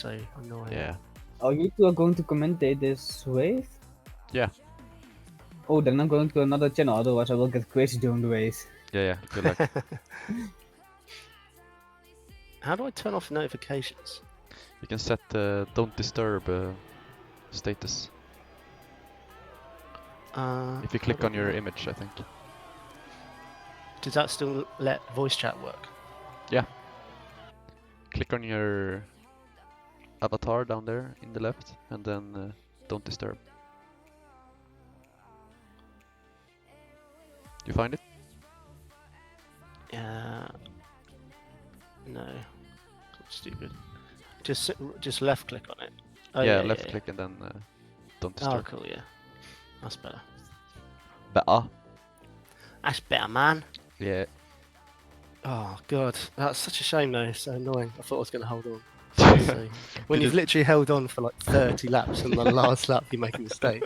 so annoying. Yeah. Oh, you two are going to commentate this race? Yeah. Oh, then I'm going to another channel, otherwise I will get crazy during the race. Yeah. Good luck. How do I turn off notifications? You can set the don't disturb status. If you click on your image, I think. Does that still let voice chat work? Yeah. Click on your avatar down there in the left, and then don't disturb. You find it? No. Stupid. Just left click on it. Oh, yeah, left click and then don't disturb. Oh, cool, yeah. That's better. Better. That's better, man. Yeah. Oh, God. That's such a shame, though. It's so annoying. I thought I was going to hold on. So, when you've literally held on for like 30 laps and the last lap you make a mistake.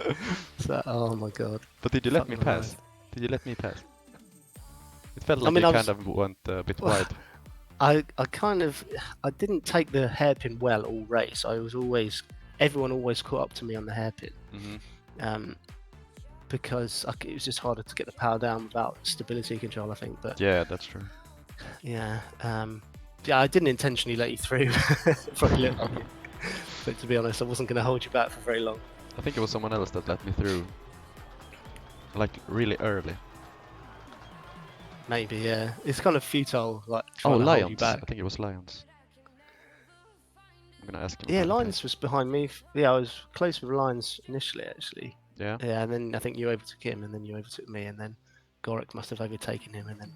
So, oh, my God. But did you let me Fucking pass? life. Did you let me pass? It felt like I mean, you I kind of went a bit wide. I didn't take the hairpin well all race. Everyone always caught up to me on the hairpin. Mm-hmm. Because it was just harder to get the power down without stability control, I think. But Yeah, that's true. yeah, I didn't intentionally let you through. Probably looked like it. But to be honest, I wasn't going to hold you back for very long. I think it was someone else that let me through, like really early. Maybe, yeah. It's kind of futile, like Oh, trying to hold you Lions. back. I think it was Lions. I'm gonna ask him. Yeah, about it. Lions was behind me. Yeah, I was close with Lions initially, actually. Yeah. Yeah, and then I think you overtook him, and then you overtook me, and then Gorik must have overtaken him, and then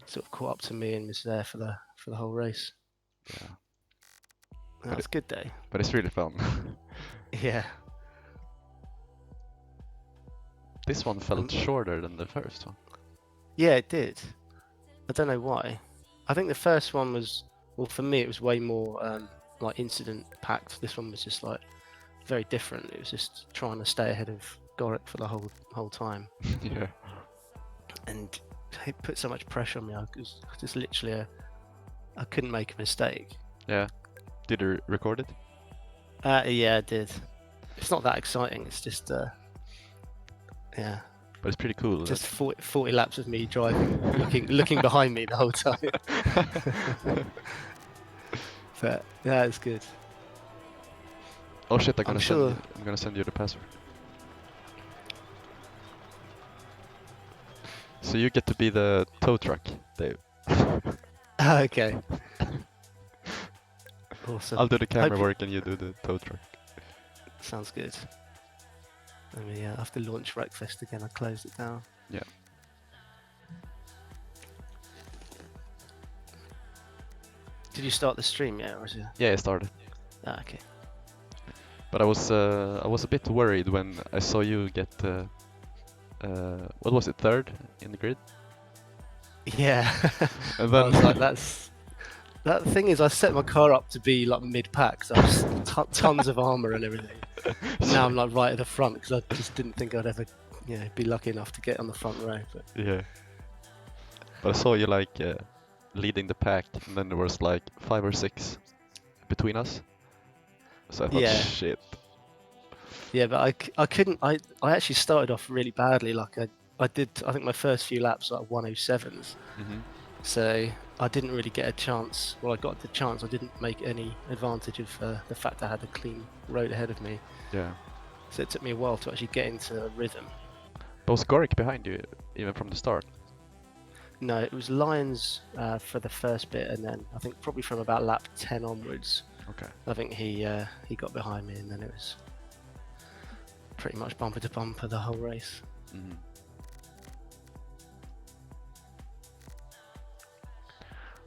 sort of caught up to me and was there for the whole race. Yeah. That's a good day. But it's really fun. Yeah. This one felt shorter than the first one. Yeah, it did. I don't know why. I think the first one was, well, for me, it was way more like incident packed. This one was just like very different. It was just trying to stay ahead of Gorik for the whole time. Yeah. And it put so much pressure on me. I was just literally I couldn't make a mistake. Yeah. Did you record it? Yeah, I did. It's not that exciting. It's just yeah. But it's pretty cool. Just 40 laps of me driving, looking behind me the whole time. But yeah, it's good. Oh shit! I'm sure. gonna send you the password. So you get to be the tow truck, Dave. Okay. Awesome. I'll do the camera work and you do the tow truck. Sounds good. I mean, yeah, after launch Wreckfest again, I closed it down. Yeah. Did you start the stream yet, or is it? Yeah, I started. Ah, okay. But I was a bit worried when I saw you get what was it, third in the grid? Yeah. And then I was like, that thing is, I set my car up to be like mid-pack, so I have tons of armor and everything. Now I'm like right at the front because I just didn't think I'd ever, be lucky enough to get on the front row. But yeah. But I saw you like leading the pack, and then there was like 5 or 6 between us. So I thought, shit. Yeah, but I couldn't. I actually started off really badly. Like I did. I think my first few laps were like 107s. Mm-hmm. So I didn't really get a chance. Well, I got the chance. I didn't make any advantage of the fact I had a clean road ahead of me. Yeah. So it took me a while to actually get into a rhythm. But was Gorik behind you even from the start? No, it was Lions for the first bit, and then I think probably from about lap 10 onwards. Okay. I think he got behind me, and then it was pretty much bumper to bumper the whole race. Mm-hmm.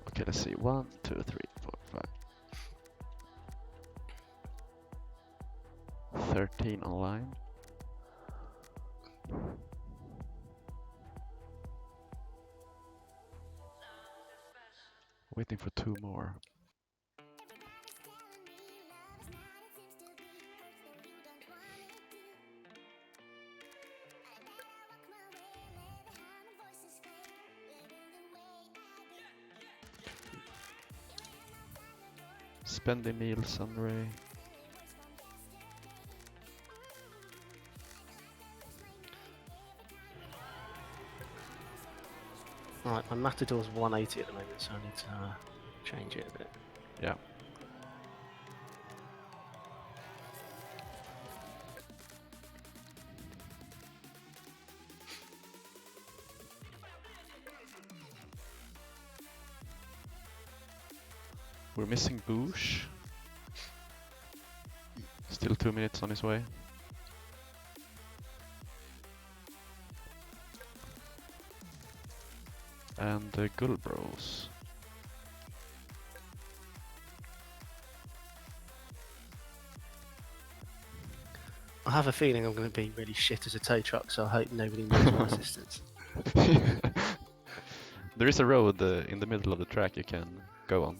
Okay, let's see. 1, 2, 3, 4, 5. 13 online. Waiting for 2 more. Spendy Meal, Sunray. Right, my Matador's 180 at the moment, so I need to change it a bit. Yeah. We're missing Boosh. Still 2 minutes on his way. And the Gulbros. I have a feeling I'm going to be really shit as a tow truck, so I hope nobody needs my assistance. There is a road in the middle of the track you can go on.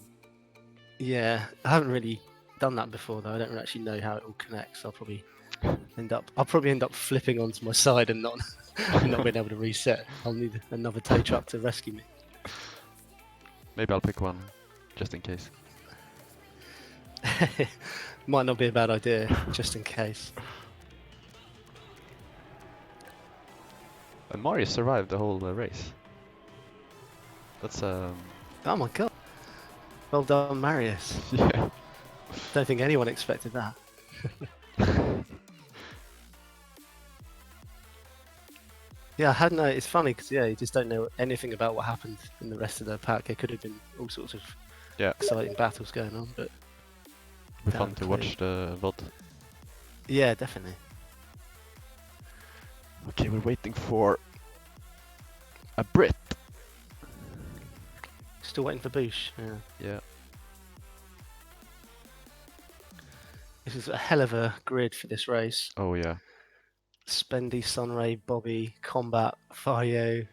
Yeah, I haven't really done that before though. I don't actually know how it all connects. I'll probably end up flipping onto my side and not not being able to reset. I'll need another tow truck to rescue me. Maybe I'll pick one, just in case. Might not be a bad idea, just in case. And Marius survived the whole race. That's Oh my god! Well done, Marius. yeah. Don't think anyone expected that. Yeah, I hadn't know. It's funny because you just don't know anything about what happened in the rest of the pack. There could have been all sorts of exciting battles going on, but It'll be fun to watch the VOD. yeah, definitely. Okay, we're waiting for a Brit. Still waiting for Boosh. Yeah. Yeah. This is a hell of a grid for this race. Oh yeah. Spendy, Sunray, Bobby, Combat, Fario,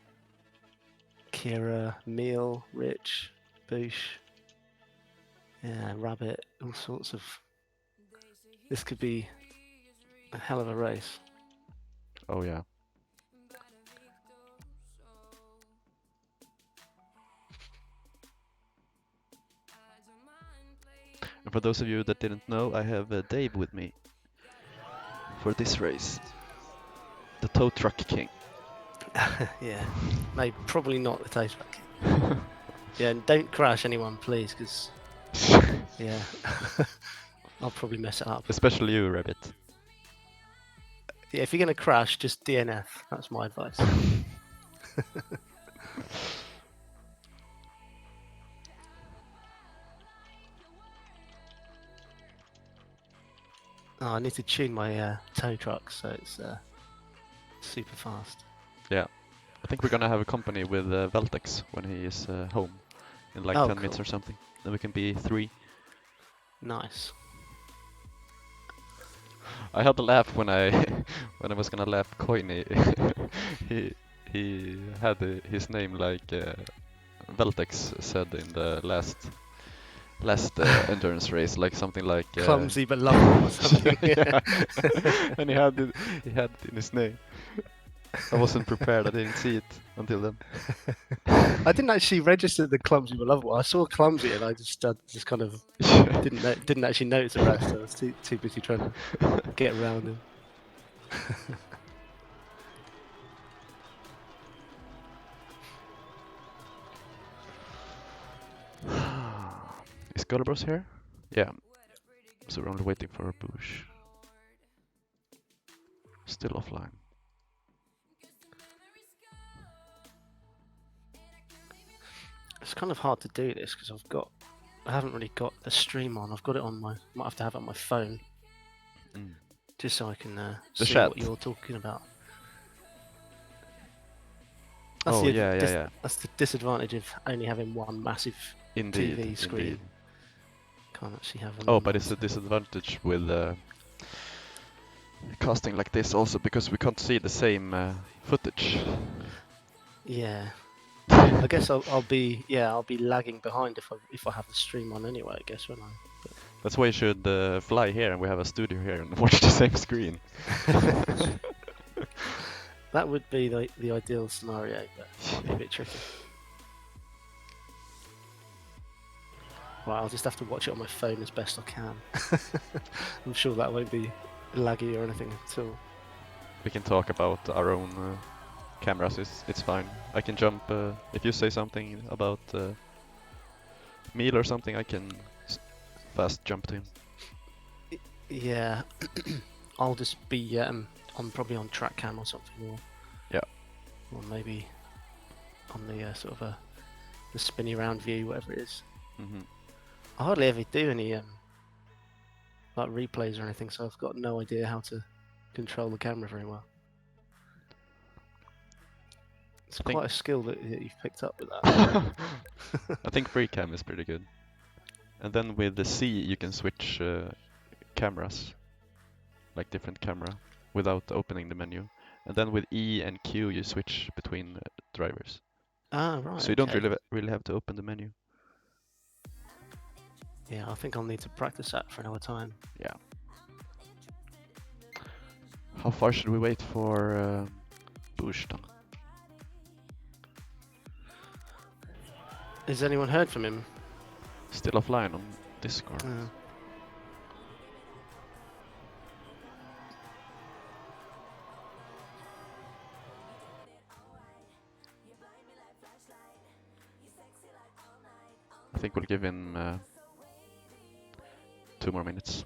Kira, Meal, Rich, Boosh. Yeah, Rabbit, all sorts of. This could be a hell of a race. Oh yeah. And for those of you that didn't know, I have Dave with me for this race. The tow truck king. Yeah, maybe probably not the taste pack. Yeah, and don't crash anyone, please, because yeah, I'll probably mess it up. Especially you, Rabbit. Yeah, if you're gonna crash, just DNF. That's my advice. Oh, I need to tune my tow truck so it's super fast. Yeah. I think we're gonna have a company with Veltex when he is home in like 10 minutes or something. Then we can be 3. Nice. I had to laugh when I when I was gonna laugh Coiny. he had his name like Veltex said in the last endurance race, like something like Clumsy but lovable or something. yeah. And he had it in his name. I wasn't prepared. I didn't see it until then. I didn't actually register the clumsy but lovable. I saw clumsy and I just kind of didn't actually notice the rest. I was too busy trying to get around him. Is Gulbros here? Yeah. So we're only waiting for a Boosh. Still offline. It's kind of hard to do this because I haven't really got the stream on. I've got it on might have to have it on my phone, just so I can see chat. what you're talking about. Yeah. That's the disadvantage of only having one massive TV screen. Indeed. Can't actually have. Oh, but it's a disadvantage with casting like this also because we can't see the same footage. Yeah. I guess I'll be lagging behind if I have the stream on anyway. I guess when I. That's why you should fly here and we have a studio here and watch the same screen. That would be the ideal scenario, but it might be a bit tricky. Right, I'll just have to watch it on my phone as best I can. I'm sure that won't be laggy or anything at all. We can talk about our own cameras. It's fine. I can jump if you say something about meal or something. I can fast jump to him. Yeah, I'll just be on probably on track cam or something, or maybe on the sort of the spinny round view, whatever it is. Mm-hmm. I hardly ever do any like replays or anything, so I've got no idea how to control the camera very well. It's quite a skill that you've picked up with that. I think free cam is pretty good. And then with the C you can switch cameras, like different camera, without opening the menu. And then with E and Q you switch between drivers. Ah, right. So you don't really have to open the menu. Yeah, I think I'll need to practice that for another time. Yeah. How far should we wait for Bush then? Has anyone heard from him? Still offline on Discord. I think we'll give him 2 more minutes.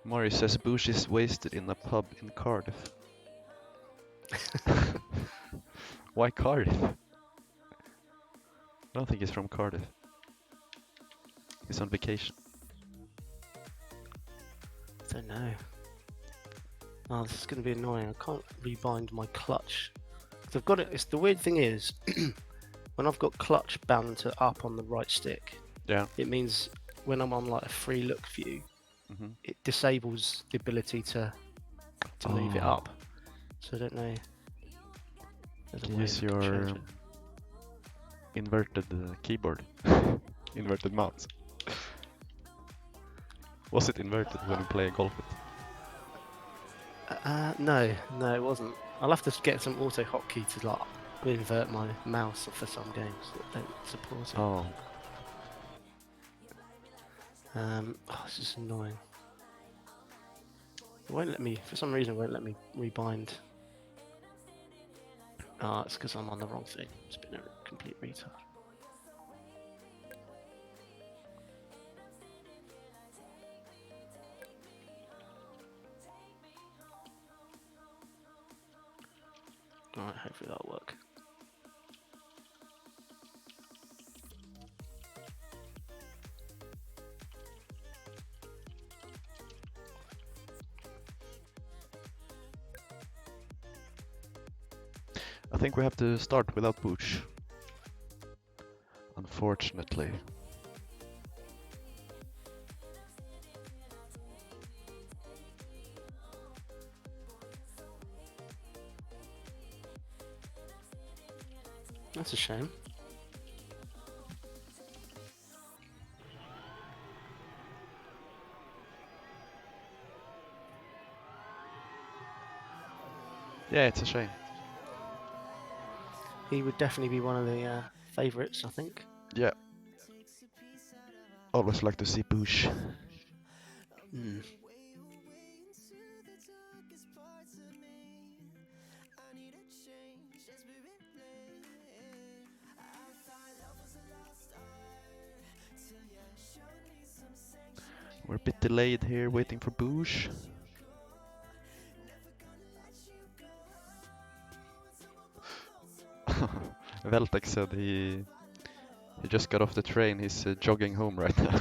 Maury says Bush is wasted in a pub in Cardiff. Why Cardiff? I don't think he's from Cardiff. He's on vacation. I don't know. Oh, this is going to be annoying. I can't rebind my clutch. 'Cause I've got it. It's the weird thing is, when I've got clutch bound to up on the right stick, it means when I'm on like a free look view, it disables the ability to move it up. So I don't know. Use your inverted keyboard, inverted mouse. Was it inverted when you play golf? No, it wasn't. I'll have to get some auto hotkey to like invert my mouse for some games that don't support it. Oh. This is annoying. It won't let me, for some reason, it won't let me rebind. It's because I'm on the wrong thing. It's been a complete retard. Alright, hopefully that'll work. I think we have to start without Booch. Unfortunately. That's a shame. Yeah, it's a shame. He would definitely be one of the favourites, I think. Yeah. Always like to see Booch. We're a bit delayed here, waiting for Booch. Veltek said he just got off the train. He's jogging home right now.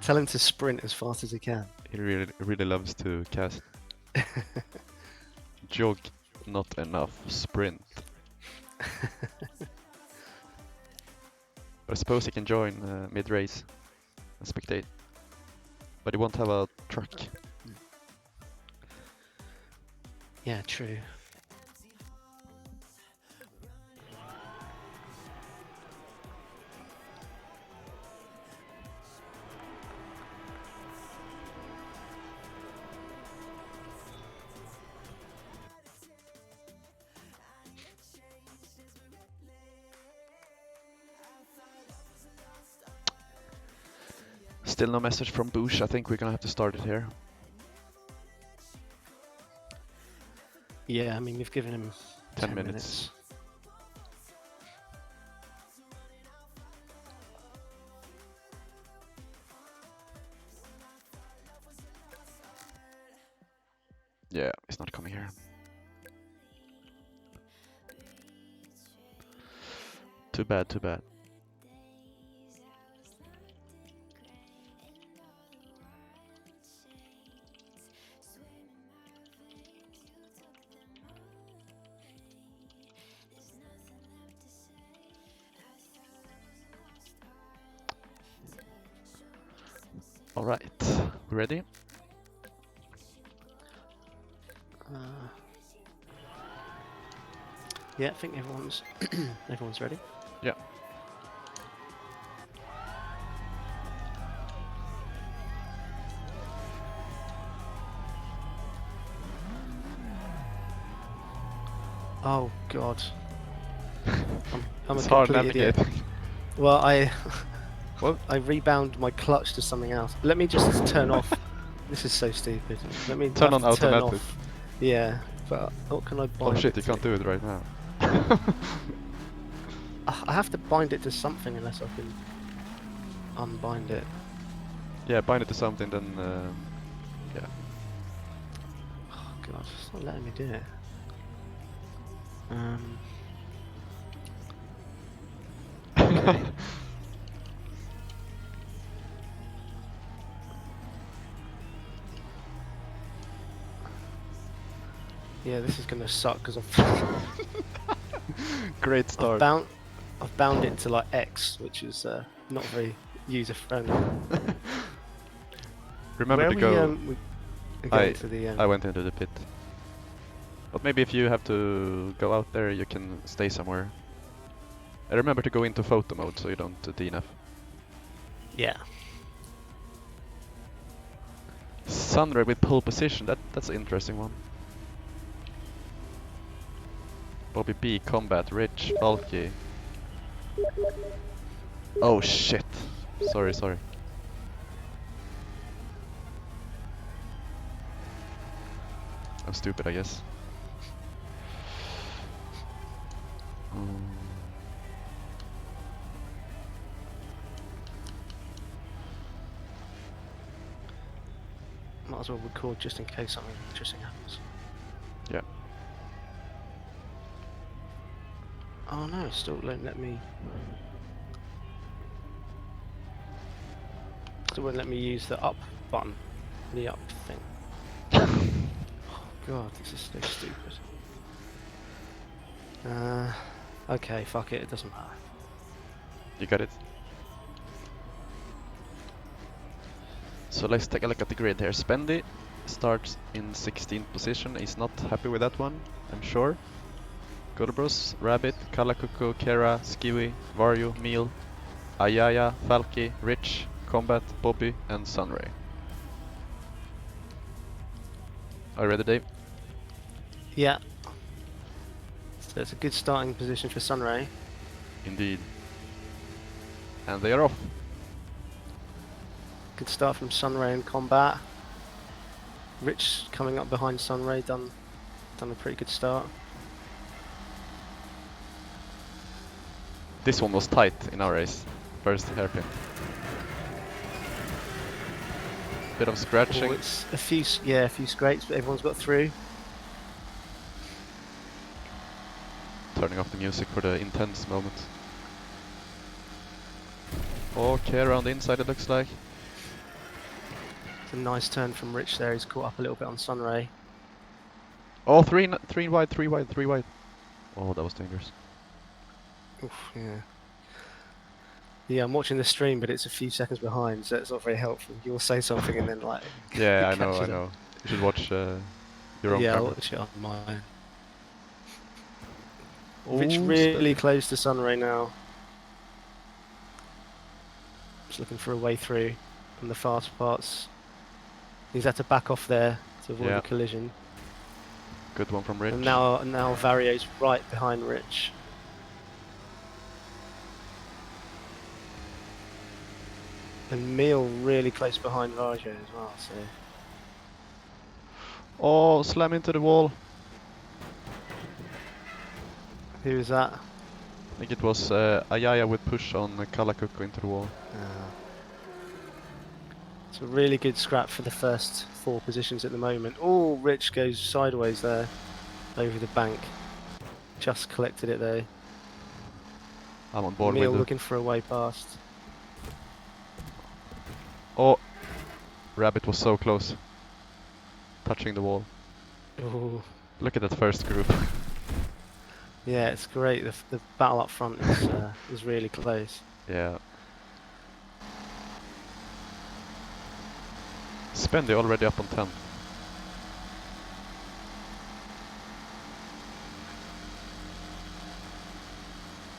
Tell him to sprint as fast as he can. He really loves to cast. Jog, not enough. Sprint. But I suppose he can join mid-race and spectate. But he won't have a truck. Yeah, true. Still no message from Boosh. I think we're gonna have to start it here. Yeah, I mean we've given him 10 10 minutes. Yeah, he's not coming here. Too bad, too bad. All right, we ready? Yeah, I think everyone's everyone's ready. Yeah. Oh God. I'm It's a hard complete idiot. navigating. Well, I What? I rebound my clutch to something else. Let me just turn off. This is so stupid. Let me Turn I have on to turn automatic. off. Yeah, but what can I bind Oh shit, it you to? can't do it right now. I have to bind it to something unless I can unbind it. Yeah, bind it to something, then yeah. Oh God, it's not letting me do it. Okay. Yeah, this is gonna suck because Great start. I've bound it to like X, which is not very user friendly. Remember Where to we, go. we're going to the I went into the pit. But maybe if you have to go out there, you can stay somewhere. And remember to go into photo mode so you don't DNF. Yeah. Sunray with pole position, that's an interesting one. Bobby B, Combat, Rich, Bulky. Oh shit. Sorry. I'm stupid, I guess. Might as well record just in case something interesting happens. Yeah. Oh no, it still won't let me. Still won't let me use the up button, the up thing. Oh God, this is so stupid. Okay, fuck it, it doesn't matter. You got it. So let's take a look at the grid here. Spendy starts in 16th position. He's not happy with that one, I'm sure. Godobros, Rabbit, Kalakuko, Kera, Skiwi, Vario, Meal, Ayaya, Falky, Rich, Combat, Bobby, and Sunray. Are you ready, Dave? Yeah. So it's a good starting position for Sunray. Indeed. And they are off. Good start from Sunray in combat. Rich coming up behind Sunray, done a pretty good start. This one was tight in our race. First hairpin. Bit of scratching. Oh, it's a few scrapes, but everyone's got through. Turning off the music for the intense moment. Okay, around the inside it looks like. It's a nice turn from Rich there. He's caught up a little bit on Sunray. Oh, three wide. Oh, that was dangerous. Oof, yeah. Yeah, I'm watching the stream, but it's a few seconds behind, so it's not very helpful. You'll say something and then like. Yeah, I catch know. it up. You should watch your own Yeah, I'll camera. watch it on mine. Oh, Rich really Spendy. close to Sunray now. Just looking for a way through from the fast parts. He's had to back off there to avoid Yeah. the collision. Good one from Rich. And now Vario's right behind Rich. And Meal really close behind Varjo as well, so... Oh, slam into the wall. Who was that? I think it was Ayaya with push on Kalakuko into the wall. It's a really good scrap for the first 4 positions at the moment. Oh, Rich goes sideways there, over the bank. Just collected it though. I'm on board Meal with it. looking for a way past. Oh, Rabbit was so close. Touching the wall. Oh, Look at that first group. yeah, it's great. The battle up front is really close. Yeah. Spendy already up on 10.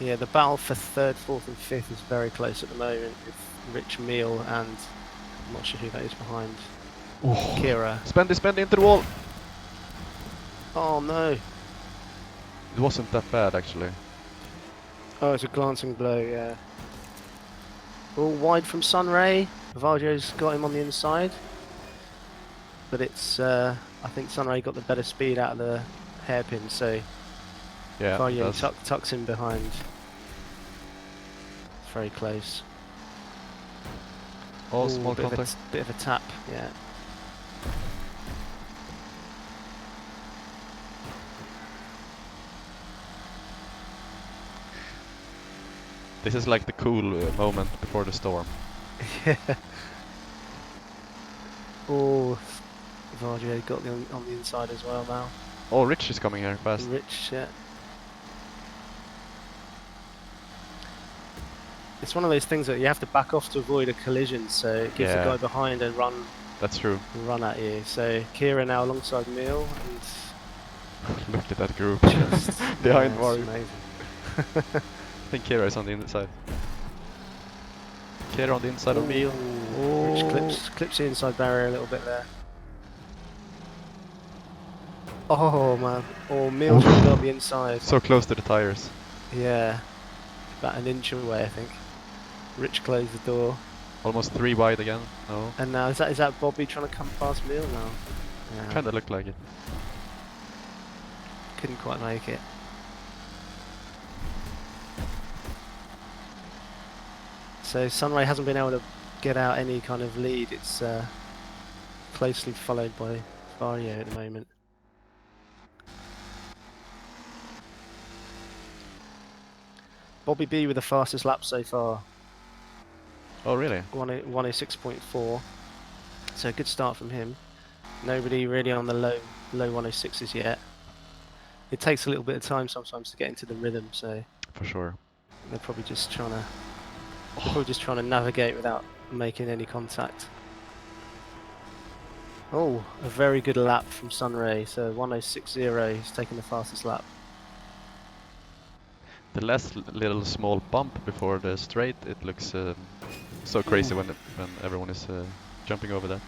Yeah, the battle for 3rd, 4th and 5th is very close at the moment with Rich Meal and I'm not sure who that is behind. Oh. Kira. Spendy into the wall! Oh no! It wasn't that bad actually. Oh, it's a glancing blow, yeah. All wide from Sunray. Varjo's got him on the inside. But it's, I think Sunray got the better speed out of the hairpin, so Yeah, Varjo that's tucks him behind. It's very close. all Ooh, small bit contact. Of bit of a tap, yeah. This is like the cool moment before the storm. Yeah. Oh, Varjo got the on the inside as well now. Oh, Rich is coming here fast. Rich, yeah. It's one of those things that you have to back off to avoid a collision, so it gives the Yeah. guy behind a That's true. run at you. So Kira now alongside Meal and Look at that group. just Behind yeah, Mario. it's amazing. I think Kira is on the inside. Kira on the inside of Meal. Ooh, Rich clips the inside barrier a little bit there. Oh man, oh Meal's Oof. really got the inside. So close to the tires. Yeah, about an inch away I think. Rich closed the door, Almost 3 wide again. No. and now is that Bobby trying to come past Meal now? Yeah, Kinda looked like it. couldn't quite make it. So Sunray hasn't been able to get out any kind of lead. It's closely followed by Varjo at the moment. Bobby B with the fastest lap so far, Oh, really? 106.4. So a good start from him. Nobody really on the low 106s yet. It takes a little bit of time sometimes to get into the rhythm, so For sure. they're probably just trying to navigate without making any contact. Oh, a very good lap from Sunray. So 106.0. He's taking the fastest lap. The last little small bump before the straight, it looks so crazy when everyone is jumping over that.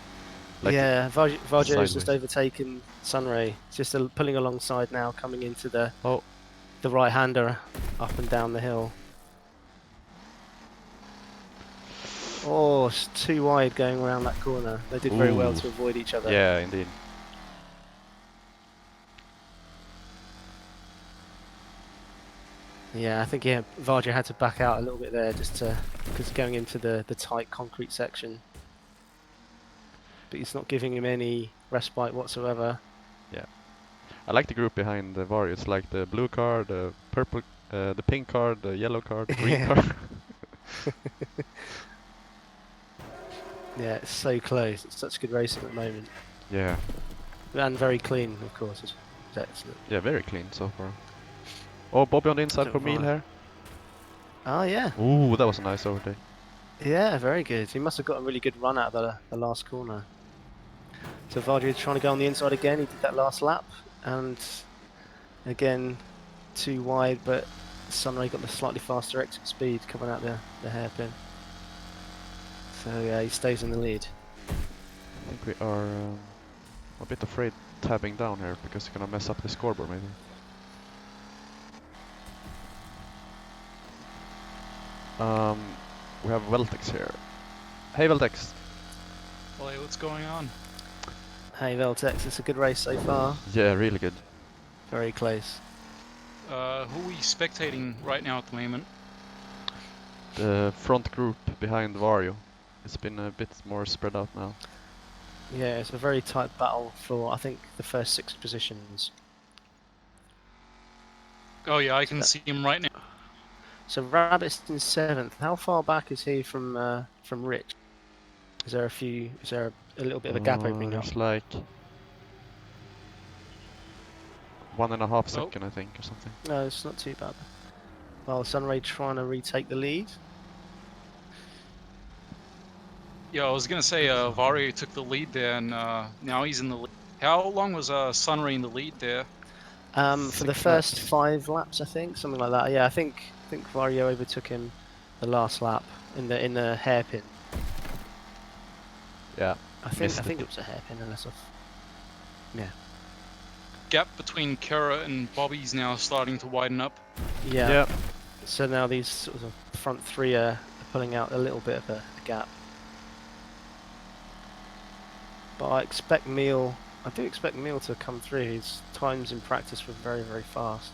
Like yeah, Varjo's just sideways. overtaken Sunray. Just pulling alongside now, coming into the Oh. the right-hander up and down the hill. Oh, it's too wide going around that corner. They did very well Ooh. to avoid each other. Yeah, indeed. Yeah, I think Varjo had to back out a little bit there just because going into the tight concrete section. But he's not giving him any respite whatsoever. I like the group behind the Vario. It's like the blue car, the purple, the pink car, the yellow car, the green Yeah. car. Yeah, it's so close. It's such good racing at the moment. Yeah. And very clean, of course. It's excellent. Yeah, very clean so far. Oh, Bobby on the inside for Meal here. Oh, yeah. Ooh, that was a nice overtake. Yeah, very good. He must have got a really good run out of the last corner. So Varjo trying to go on the inside again. He did that last lap. And again, too wide, but Sunray got the slightly faster exit speed coming out the hairpin. So yeah, he stays in the lead. I think we are a bit afraid tabbing down here because it's gonna mess up the scoreboard maybe. We have Veltex here. Hey Veltex. Well, hey, what's going on? Hey Veltex, it's a good race so far. Yeah, really good. Very close. Who are we spectating right now at the moment? The front group behind Vario. It's been a bit more spread out now. Yeah, it's a very tight battle for, I think, the first 6 positions. Oh yeah, I So can that- see him right now. So Rabbit's in 7th. How far back is he from Rich? Is there a little bit of a gap opening up? There's like 1.5 Oh. second, I think, or something. No, it's not too bad. Well, Sunray trying to retake the lead. Yeah, I was gonna say Vario took the lead there, and now he's in the lead. How long was Sunray in the lead there? For the 6 first laps. 5 laps, I think, something like that. Yeah, I think Vario overtook him the last lap in the hairpin. Yeah. I think Missed it it. was a hairpin unless I've. Gap between Kara and Bobby's now starting to widen up. Yeah. So now these sort of front 3 are pulling out a little bit of a gap. But I do expect Meal to come through. His times in practice were very, very fast.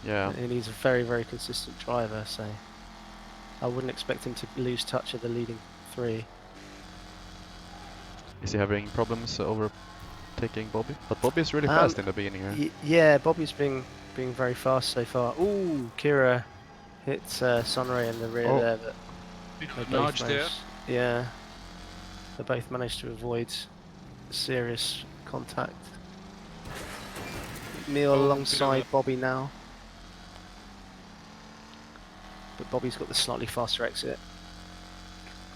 Yeah. And he's a very, very consistent driver, so I wouldn't expect him to lose touch of the leading 3. Is he having problems overtaking Bobby? But Bobby's really fast in the beginning here. Yeah, Bobby's being very fast so far. Ooh, Kira hits Sunray in the rear Oh. there, but Bit they of a both nudge there. managed. Yeah, they both managed to avoid serious contact. Meal Oh, bit of alongside a- Bobby now, but Bobby's got the slightly faster exit,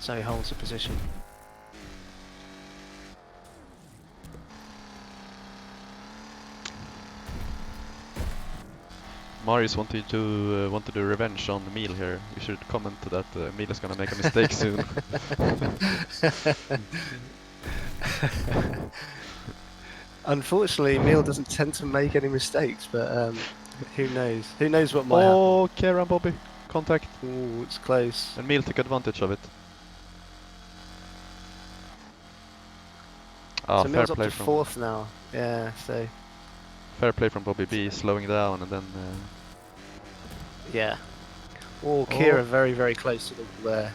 so he holds the position. Marius wanted to do revenge on Emil here. We should comment to that. Emil is gonna make a mistake soon. Unfortunately, Meal doesn't tend to make any mistakes, but who knows? Who knows what might happen? Oh, Kara and Bobby. Contact. Ooh, it's close. And Emil took advantage of it. Ah, So fair Mill's up play to from 4th now. Yeah, so fair play from Bobby B, slowing down and then yeah. Oh, Kira very, very close to the wall there.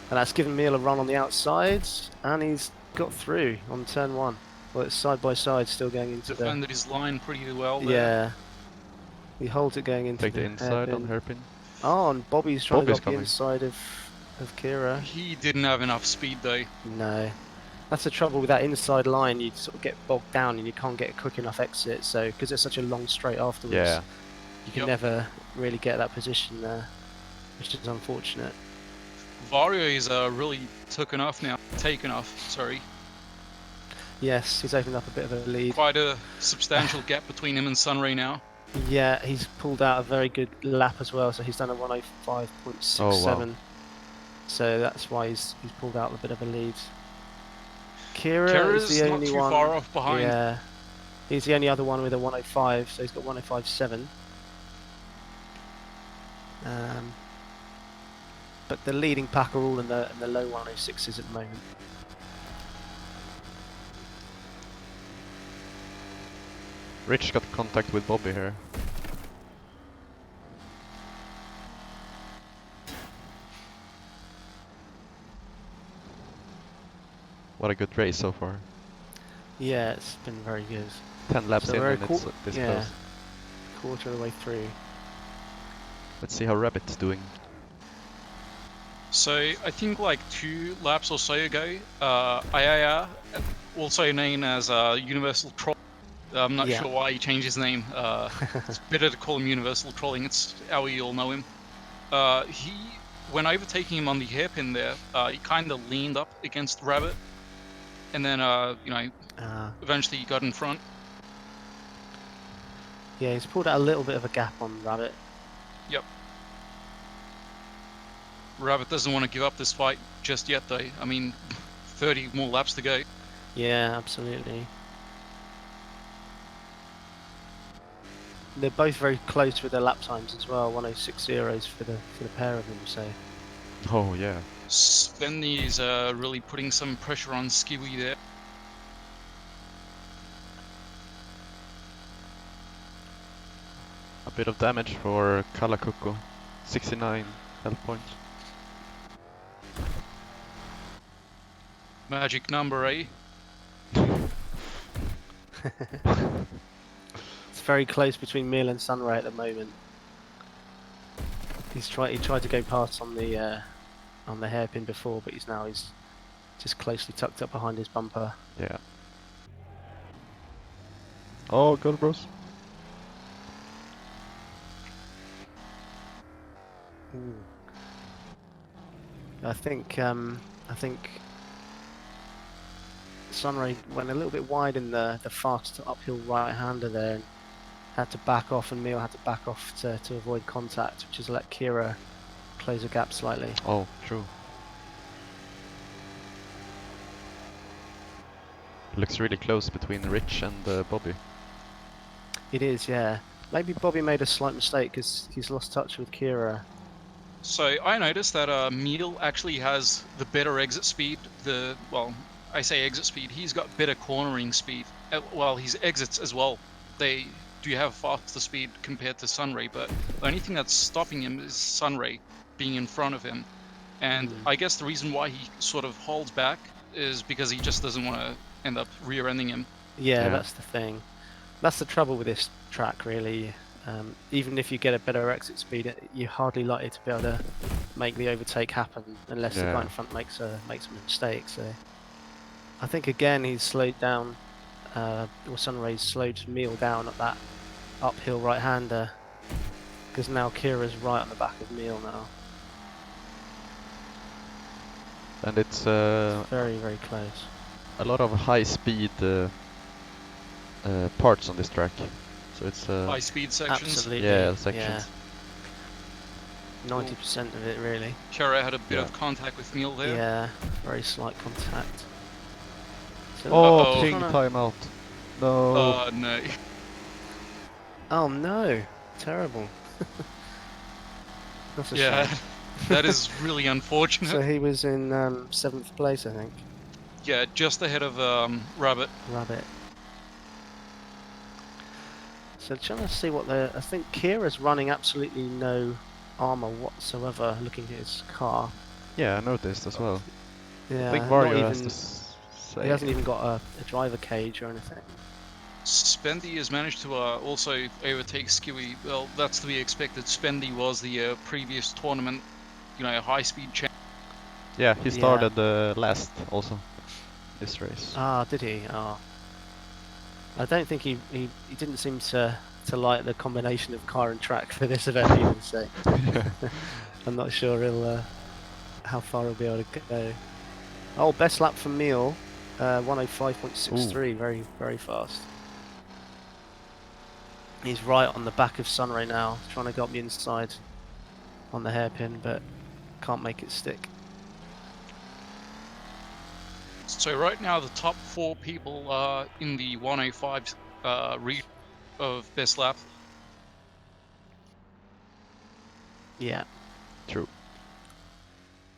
And that's given Meal a run on the outside, and he's got through on turn 1. Well, it's side by side, still going into the. Defended his line pretty well there. Yeah. He holds it going into take the inside hairpin. on hairpin. Oh, and Bobby's trying Bobby's to go up the coming. inside of Kira. He didn't have enough speed though. No. That's the trouble with that inside line, you sort of get bogged down and you can't get a quick enough exit, so because it's such a long straight afterwards, Yeah. you can Yep. never really get that position there, which is unfortunate. Vario is really taken off now. Sorry. Yes, he's opened up a bit of a lead. Quite a substantial gap between him and Sunray now. Yeah, he's pulled out a very good lap as well, so he's done a 105.67. Oh, wow. So that's why he's pulled out a bit of a lead. Kira Kara's is the not only too one. far off behind. Yeah, he's the only other one with a 105, so he's got 105.7. But the leading pack are all in the low 106s at the moment. Rich got contact with Bobby here. What a good race so far. Yeah, it's been very good. 10 laps So in we're and it's this yeah, close. quarter of the way through. Let's see how Rabbit's doing. So I think like 2 laps or so ago, IAR, also known as Universal Troll. I'm not Yeah. sure why he changed his name. It's better to call him Universal Trolling. It's how we all know him. When overtaking him on the hairpin there, he kind of leaned up against Rabbit, and then eventually he got in front. Yeah, he's pulled out a little bit of a gap on Rabbit. Yep. Rabbit doesn't want to give up this fight just yet, though. I mean, 30 more laps to go. Yeah, absolutely. They're both very close with their lap times as well. 106.0s for the pair of them. So Oh yeah. Spendy is really putting some pressure on Skiwi there. A bit of damage for Kalakuko. 69 health points. Magic number, eh? It's very close between Meal and Sunray at the moment. He tried to go past on the hairpin before, but he's just closely tucked up behind his bumper. Yeah. Oh, good bros. Ooh. I think Sunray went a little bit wide in the fast uphill right-hander there and had to back off, and Meal had to back off to avoid contact, which has let Kira close the gap slightly. Oh, true. Looks really close between Rich and Bobby. It is, yeah. Maybe Bobby made a slight mistake because he's lost touch with Kira. So I noticed that Meal actually has the better exit speed. Well, I say exit speed. He's got better cornering speed. Well, his exits as well. They do have faster speed compared to Sunray, but the only thing that's stopping him is Sunray being in front of him. And I guess the reason why he sort of holds back is because he just doesn't want to end up rear-ending him. Yeah, Yeah. that's the thing. That's the trouble with this track, really. Even if you get a better exit speed, you're hardly likely to be able to make the overtake happen unless the guy Yeah. in front makes a mistake. So I think again he's slowed down, or Sunray's slowed Meal down at that uphill right-hander, because now Kira's right on the back of Meal now. And it's Very, very close. a lot of high speed parts on this track. So it's High-speed sections. Absolutely. yeah, sections. 90% of it, really. Kara had a bit Yeah. of contact with Meal there. Yeah, very slight contact. So Oh, Uh-oh. King timeout. No. No. Oh no! Terrible. That's a Yeah, shame. that is really unfortunate. So he was in 7th place, I think. Yeah, just ahead of Rabbit. Rabbit. So trying to see what I think Kira's running absolutely no armor whatsoever. Looking at his car. Yeah, I noticed as well. Yeah, I think not Mario has even- to say. He hasn't even got a driver cage or anything. Spendy has managed to also overtake Skiwi. Well, that's to be expected. Spendy was the previous tournament, high-speed champ. Yeah, he Yeah. started last also this race. Ah, did he? Ah. I don't think he didn't seem to like the combination of car and track for this event either, so I'm not sure he'll how far he'll be able to go. Oh, best lap for Meal, 105.63, very, very fast. He's right on the back of Sunray now, trying to go up the inside on the hairpin, but can't make it stick. So right now, the top 4 people are in the 105 read of best lap. Yeah. True.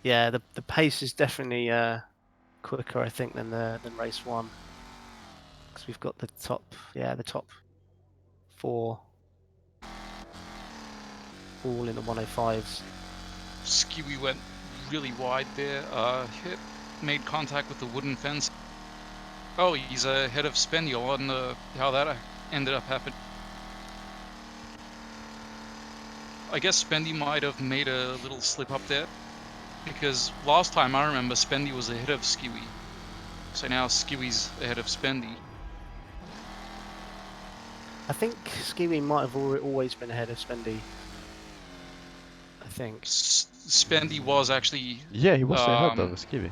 Yeah, the pace is definitely quicker, I think, than race 1, because we've got the top 4 all in the 105s. Skiwi went really wide there. Made contact with the wooden fence. Oh, he's ahead of Spendy. I wonder how that ended up happening. I guess Spendy might have made a little slip up there, because last time I remember Spendy was ahead of Skiwi. So now Skiwi's ahead of Spendy. I think Skiwi might have always been ahead of Spendy. I think. Spendy was actually... Yeah, he was ahead of Um, Skivi.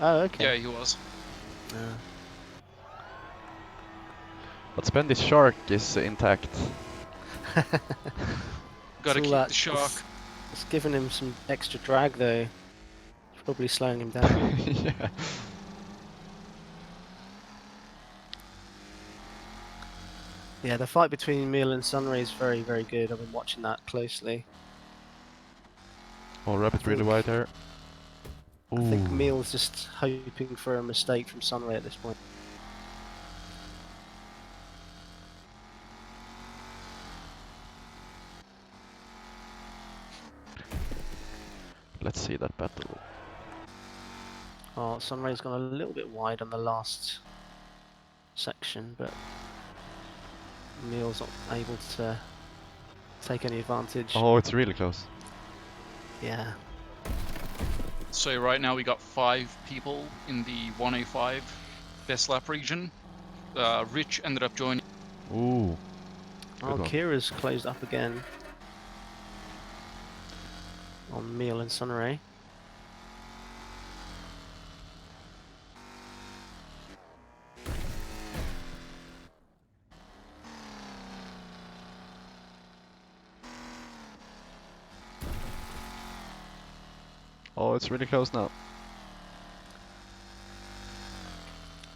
Oh, okay. Yeah, he was. But Spendy's shark is intact. Gotta It's keep all that- the shark. It's giving him some extra drag though. It's probably slowing him down. Yeah. Yeah, the fight between Meal and Sunray is very, very good. I've been watching that closely. Oh, Rabbit really think- wide here. I think Ooh. Meal's just hoping for a mistake from Sunray at this point. Let's see that battle. Oh, Sunray's gone a little bit wide on the last section, but Meal's not able to take any advantage. Oh, it's really close. Yeah. So right now we got 5 people in the 105 best lap region. Rich ended up joining. Ooh. Oh, Good one. Kira's closed up again on Meal and Sunray. Oh, it's really close now.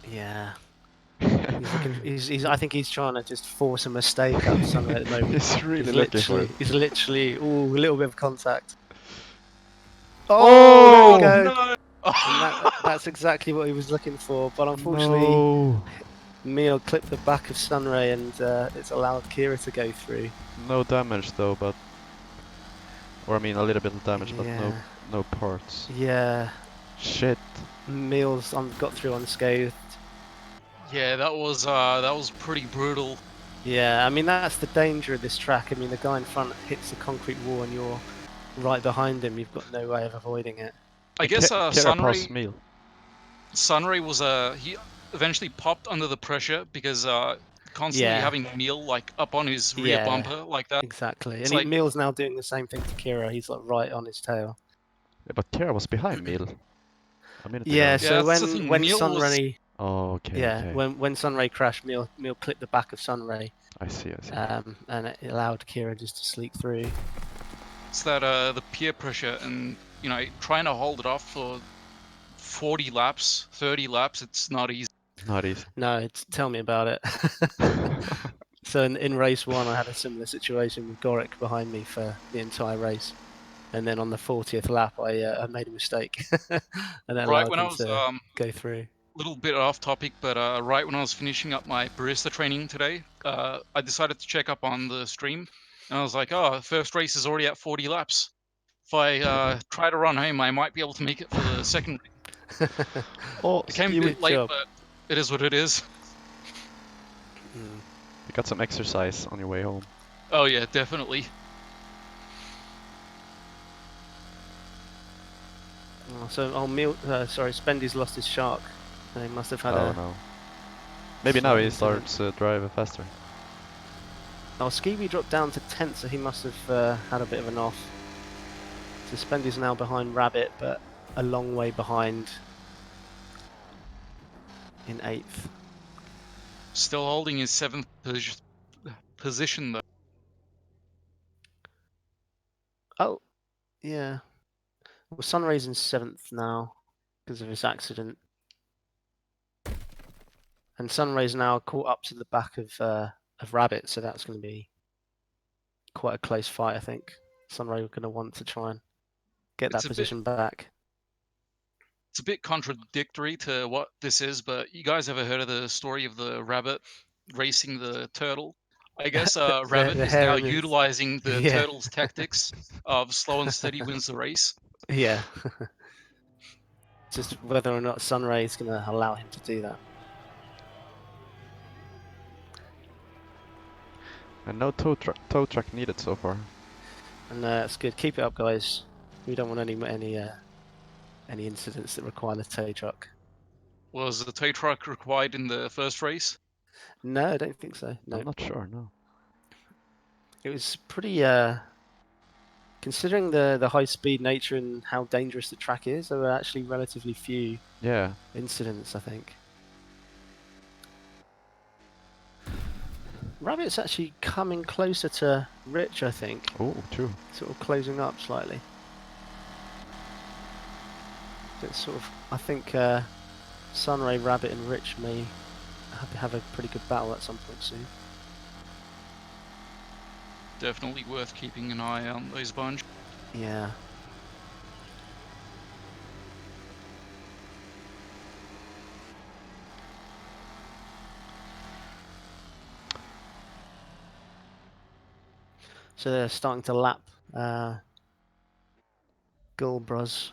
Yeah. I think he's trying to just force a mistake out of Sunray at the moment. He's really looking for it. He's literally, ooh, a little bit of contact. Oh! There we go. No! And that's exactly what he was looking for, but unfortunately, No. Meal clipped the back of Sunray and it's allowed Kira to go through. No damage though, but... Or I mean a little bit of damage, but Yeah. no parts. Yeah, Shit. Meal's got through unscathed. Yeah, that was pretty brutal. Yeah, I mean, that's the danger of this track. I mean, the guy in front hits the concrete wall and you're right behind him. You've got no way of avoiding it. I guess Kira passed Meal. Sunray was he eventually popped under the pressure because constantly Yeah. having Meal like up on his rear Yeah. bumper like that. Exactly. It's And like- Meal's now doing the same thing to Kira. He's like right on his tail. Yeah, but Kira was behind Meal. A minute Yeah, ago. so that's the thing, when Meal was- Sunray... Oh, okay. Yeah, Okay. when Sunray crashed, Meal clipped the back of Sunray, I see. and it allowed Kira just to sleep through. It's that the peer pressure and trying to hold it off for 40 laps, 30 laps. It's not easy. Not easy. No, tell me about it. So in race 1, I had a similar situation with Goric behind me for the entire race, and then on the 40th lap, I made a mistake, and it Right allowed when I him was to go through. little bit off topic, but right when I was finishing up my barista training today, I decided to check up on the stream, and I was like, oh, first race is already at 40 laps. If I try to run home, I might be able to make it for the second race. Oh, It came a Skiwi. bit late, job. but it is what it is. Mm. You got some exercise on your way home. Oh yeah, definitely. Oh, so Spendy's lost his shark. He must have had Oh a... no. Maybe now he Sorry, starts drive faster. Oh, Skiwi dropped down to 10th, so he must have had a bit of an off. So Spendy's now behind Rabbit, but a long way behind in 8th. Still holding his 7th position though. Oh, yeah. Well, Sunray's in 7th now because of his accident. And Sunray's now caught up to the back of Rabbit, so that's going to be quite a close fight, I think. Sunray are going to want to try and get It's that a bit- position back. It's a bit contradictory to what this is, but you guys ever heard of the story of the rabbit racing the turtle? I guess Rabbit the is now hare in its- utilizing the Yeah. turtle's tactics of slow and steady wins the race. Yeah. Just whether or not Sunray is going to allow him to do that. And no tow truck needed so far. And that's good. Keep it up, guys. We don't want any incidents that require the tow truck. Was the tow truck required in the first race? No, I don't think so. No. I'm not sure, no. It was pretty, considering the high speed nature and how dangerous the track is, there were actually relatively few Yeah. incidents, I think. Rabbit's actually coming closer to Rich, I think. Oh, true. Sort of closing up slightly. It's sort of, I think Sunray, Rabbit and Rich may have a pretty good battle at some point soon. Definitely worth keeping an eye on those bunch. Yeah. So they're starting to lap Gulbros.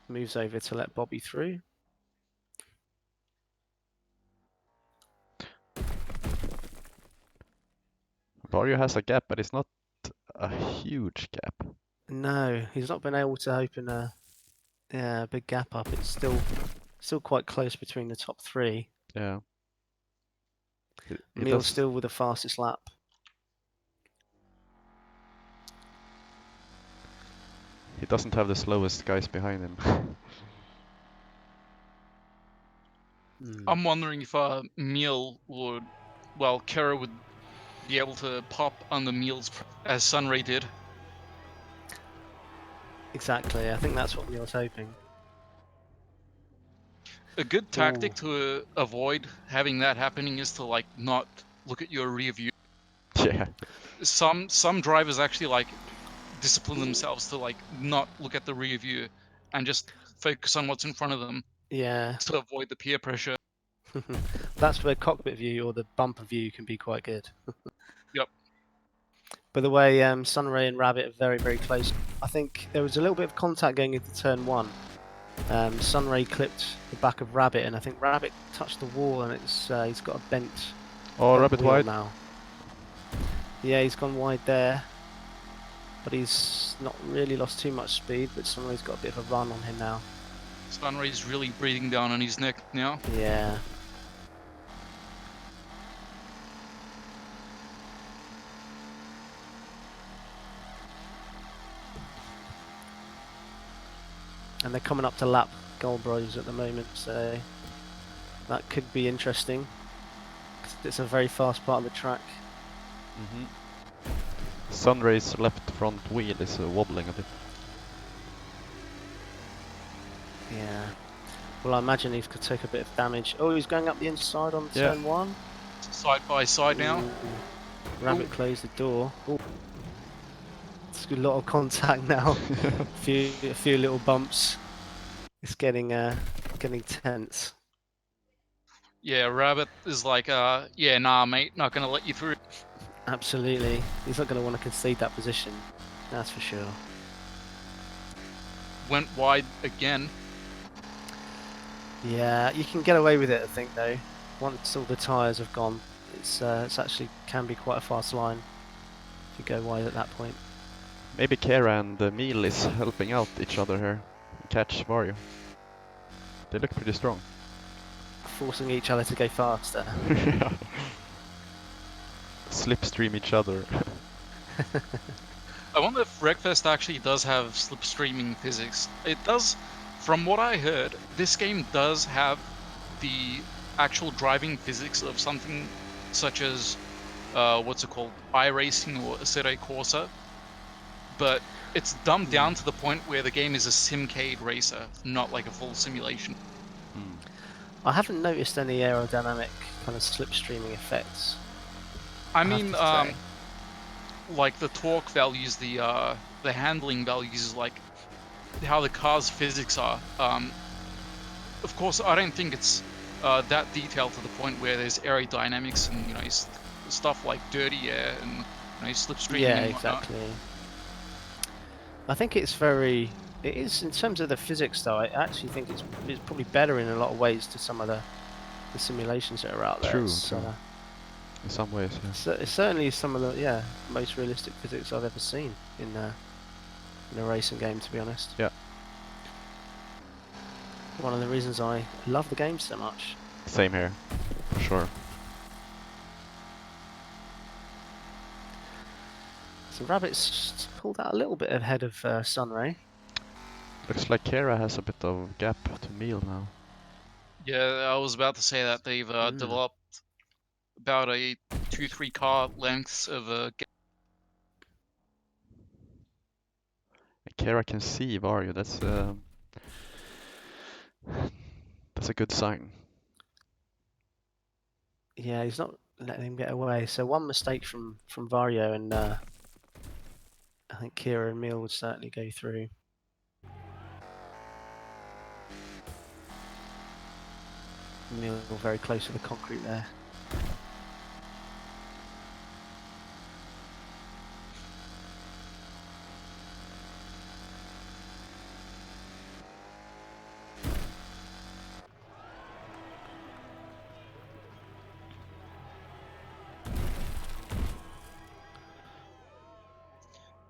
Moves over to let Bobby through. Varjo has a gap, but it's not a huge gap. No, he's not been able to open a big gap up. It's still quite close between the top three. Yeah. It Meal does. still with the fastest lap. He doesn't have the slowest guys behind him. I'm wondering if Meal would, well, Kara would be able to pop on the Meal's as Sunray did. Exactly. I think that's what Neil's hoping. A good tactic Ooh. to avoid having that happening is to like not look at your rear view. Yeah. Some drivers actually like discipline themselves to like not look at the rear view and just focus on what's in front of them Yeah. to avoid the peer pressure. That's where cockpit view or the bumper view can be quite good. Yep. By the way, Sunray and Rabbit are very, very close. I think there was a little bit of contact going into turn one. Sunray clipped the back of Rabbit, and I think Rabbit touched the wall, and it's he's got a bent. Oh, bent Rabbit wheel wide. now. Yeah, he's gone wide there, but he's not really lost too much speed. But Sunray's got a bit of a run on him now. Sunray's really breathing down on his neck now. Yeah. And they're coming up to lap Goldbros at the moment, so that could be interesting. 'Cause it's a very fast part of the track. Sunray's left front wheel is wobbling a bit. Yeah. Well, I imagine he could take a bit of damage. Oh, he's going up the inside on Yeah. turn one. Side by side now. Ooh. Rabbit closed the door. Ooh. It's a lot of contact now. a few little bumps. It's getting tense. Yeah, Rabbit is like, yeah, nah, mate, not gonna let you through. Absolutely. He's not going to want to concede that position. That's for sure. Went wide again. Yeah, you can get away with it, I think, though. Once all the tyres have gone, it's actually can be quite a fast line if you go wide at that point. Maybe Kara and Meal is helping out each other here. Catch Varjo. They look pretty strong. Forcing each other to go faster. Slipstream each other. I wonder if Wreckfest actually does have slipstreaming physics. It does, from what I heard, this game does have the actual driving physics of something such as, what's it called, iRacing or Assetto Corsa, but it's dumbed down to the point where the game is a simcade racer, not like a full simulation. I haven't noticed any aerodynamic kind of slipstreaming effects. I have mean, to say. like the torque values, the handling values, like how the car's physics are. Of course, I don't think it's that detailed to the point where there's aerodynamics and stuff like dirty air and slipstreaming. Yeah, and whatnot. exactly. I think it is in terms of the physics though. I actually think it's probably better in a lot of ways to some of the simulations that are out there. True, It's, true. In some ways, yeah. So it's certainly some of the most realistic physics I've ever seen in a racing game, to be honest. Yeah. One of the reasons I love the game so much. Same here, for sure. So Rabbit's pulled out a little bit ahead of Sunray. Looks like Kara has a bit of gap to Meal now. Yeah, I was about to say that they've developed about a 2-3 car lengths of a gap. And Kara can see Varjo. That's a good sign. Yeah, he's not letting him get away. So one mistake from Varjo, and I think Kira and Meal would certainly go through. Meal very close to the concrete there.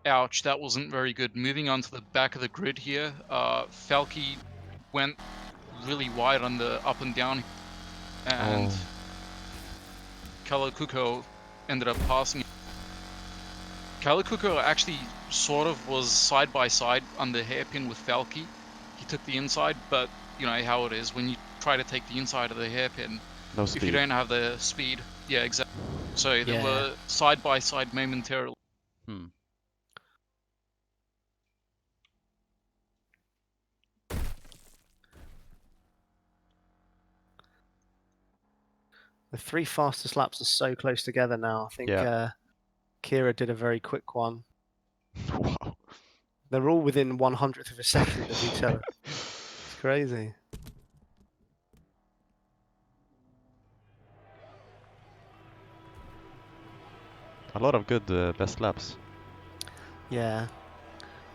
ouch, that wasn't very good. Moving on to the back of the grid here, Falky went really wide on the up and down, and Oh. Kalakuko ended up passing. Kalakuko actually sort of was side by side on the hairpin with Falky. He took the inside, but you know how it is when you try to take the inside of the hairpin. No If you speed. don't have the speed, yeah, exactly. So they Yeah. were side by side momentarily. Hmm. The 3 fastest laps are so close together now. I think Kira did a very quick one. Wow. They're all within 100th of a second of each other. It's crazy. A lot of good best laps. Yeah.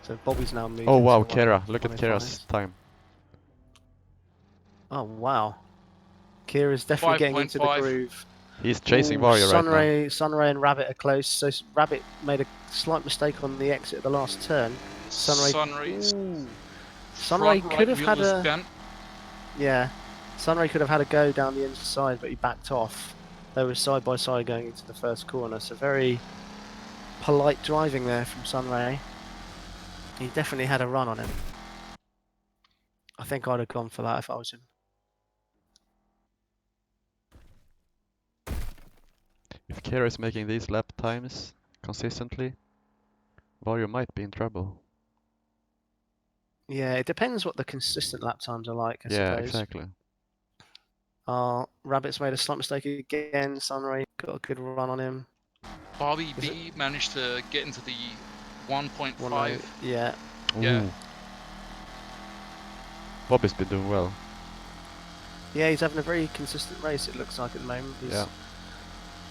So Bobby's now moved. Oh into wow, the Kira. Look at 105s. Kira's time. Oh wow. Kira's definitely getting into the 5.5. groove. He's chasing Ooh, Vario right now. Sunray and Rabbit are close. So Rabbit made a slight mistake on the exit of the last turn. Sunray's Sunray front could right have wheel had is a bent. yeah. Sunray could have had a go down the inside, but he backed off. They were side by side going into the first corner. So very polite driving there from Sunray. He definitely had a run on him. I think I'd have gone for that if I was him. If Kira is making these lap times consistently, Vario might be in trouble. Yeah, it depends what the consistent lap times are like, I Yeah, suppose. exactly. Rabbit's made a slight mistake again. Sunray got a good run on him. Bobby Is B managed to get into the 1.5. 108, yeah. Yeah. Ooh. Bobby's been doing well. Yeah, he's having a very consistent race, it looks like, at the moment. Yeah.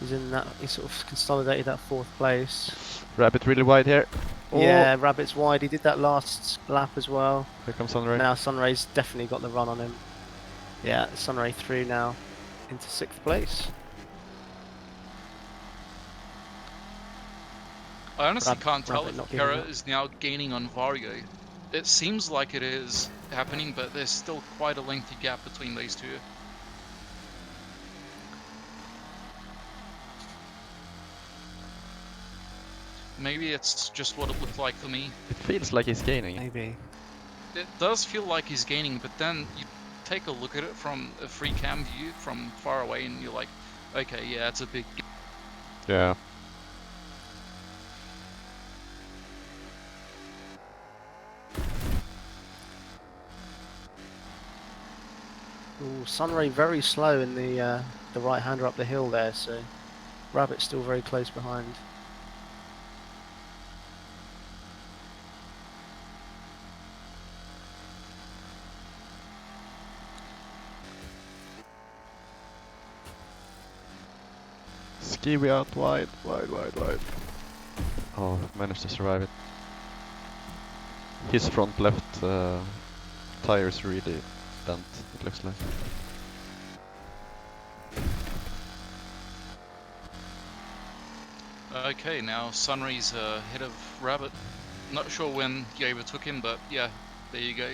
He's in that, he sort of consolidated that 4th place. Rabbit really wide here. Oh, Yeah, Rabbit's wide. He did that last lap as well. here comes Sunray. Now Sunray's definitely got the run on him. Yeah, Sunray through now into 6th place. I honestly can't tell Rabbit if not giving Kara up. is now gaining on Vario. It seems like it is happening, but there's still quite a lengthy gap between these two. Maybe it's just what it looked like for me. It feels like he's gaining. Maybe. It does feel like he's gaining, but then you take a look at it from a free cam view from far away and you're like, okay, yeah, it's a big gap. Yeah. Ooh, Sunray very slow in the right-hander up the hill there, so Rabbit's still very close behind. Skiwi out wide, wide. Oh, managed to survive it. His front left tire is really bent, it looks like. Okay, now Sunray's ahead of Rabbit. Not sure when he overtook him, but yeah, there you go.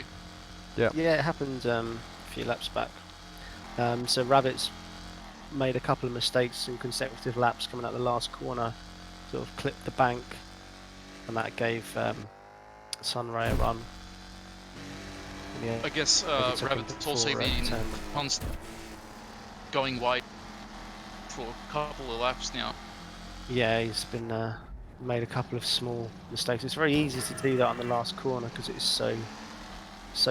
Yeah, it happened a few laps back. So Rabbit's made a couple of mistakes in consecutive laps coming out the last corner, sort of clipped the bank, and that gave Sunray a run. And yeah, I guess overtook him Rabbit's also before, been turn. constant going wide for a couple of laps now. Yeah, he's been made a couple of small mistakes. It's very easy to do that on the last corner because it's so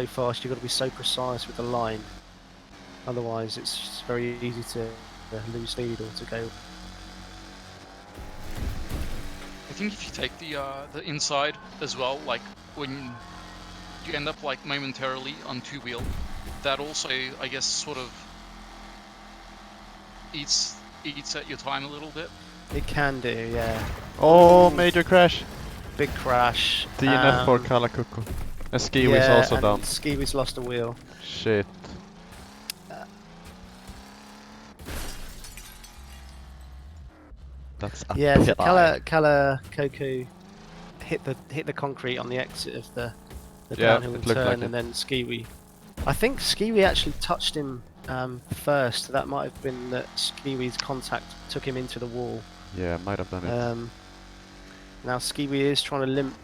fast. You've got to be so precise with the line. Otherwise, it's very easy to lose speed or to go. I think if you take the inside as well, like when you end up like momentarily on two wheel, that also I guess sort of eats at your time a little bit. It can do, yeah. Oh, major crash! Big crash. DNF for Kalakuko. And Skiwi is yeah, also and down. Skiwi's lost a wheel. Shit. That's a Yeah, so pity. Kala Koku hit the concrete on the exit of the Yeah, downhill it looked turn, like it. and then Skiwi. I think Skiwi actually touched him first. That might have been that Skiwi's contact took him into the wall. Yeah, might have done it. Now Skiwi is trying to limp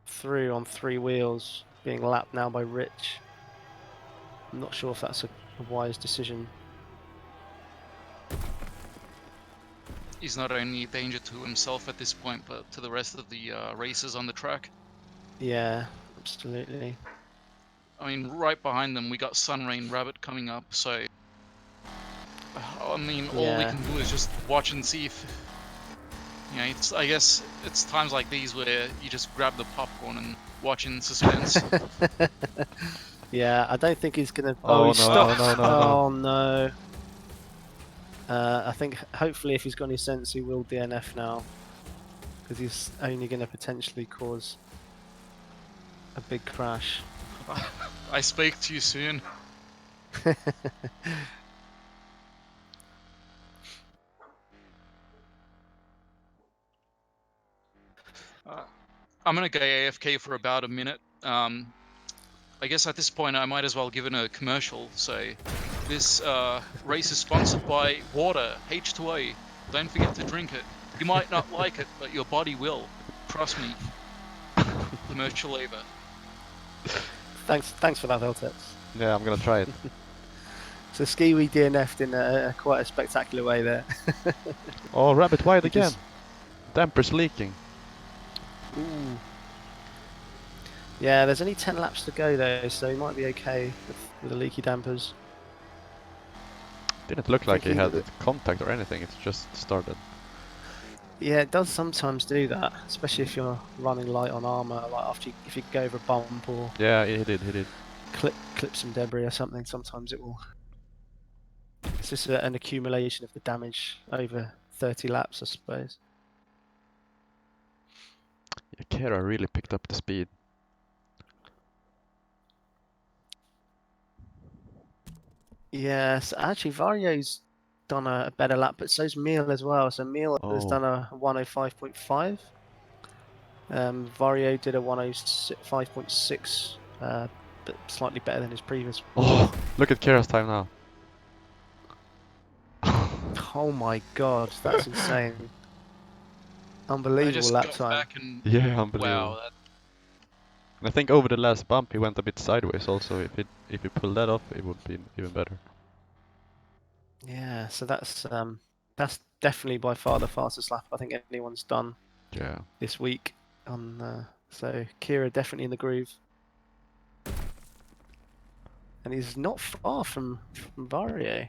through on 3 wheels, being lapped now by Rich. I'm not sure if that's a wise decision. He's not only a danger to himself at this point, but to the rest of the racers on the track. Yeah, absolutely. I mean, right behind them, we got Sunrain Rabbit coming up, so... I mean, all we Yeah. can do is just watch and see if... You know, I guess it's times like these where you just grab the popcorn and watch in suspense. Yeah, I don't think he's gonna. Oh, he no, stopped. no, no, no, no. Oh no. I think hopefully if he's got any sense, he will DNF now, because he's only gonna potentially cause a big crash. I spoke too soon. I'm gonna go AFK for about a minute. I guess at this point I might as well give it a commercial. So this race is sponsored by water, H2O. Don't forget to drink it. You might not like it, but your body will. Trust me. Commercial labor. Thanks for that, Veltex. Yeah, I'm gonna try it. So Skiwi DNF'd in quite a spectacular way there. Oh, rabbit wide He again. just- Damper's leaking. Ooh. Yeah, there's only 10 laps to go though, so he might be okay with the leaky dampers. Didn't look like he Thinking had that contact or anything. It's just started. Yeah, it does sometimes do that, especially if you're running light on armor. Like if you go over a bump or Yeah, he did. He did. clip some debris or something, sometimes it will. It's just an accumulation of the damage over 30 laps, I suppose. Yeah, Kera really picked up the speed. Yes, actually, Vario's done a better lap, but so's Meal as well. So Meal has Oh. done a 105.5. Vario did a 105.6, but slightly better than his previous. Oh, look at Kera's time now. Oh my god, that's insane! I Unbelievable just lap got time. back and Yeah, unbelievable. wow, And I think over the last bump he went a bit sideways also. If he pulled that off, it would be even better. Yeah, so that's definitely by far the fastest lap I think anyone's done Yeah. this week. So Kira definitely in the groove, and he's not far from Vario.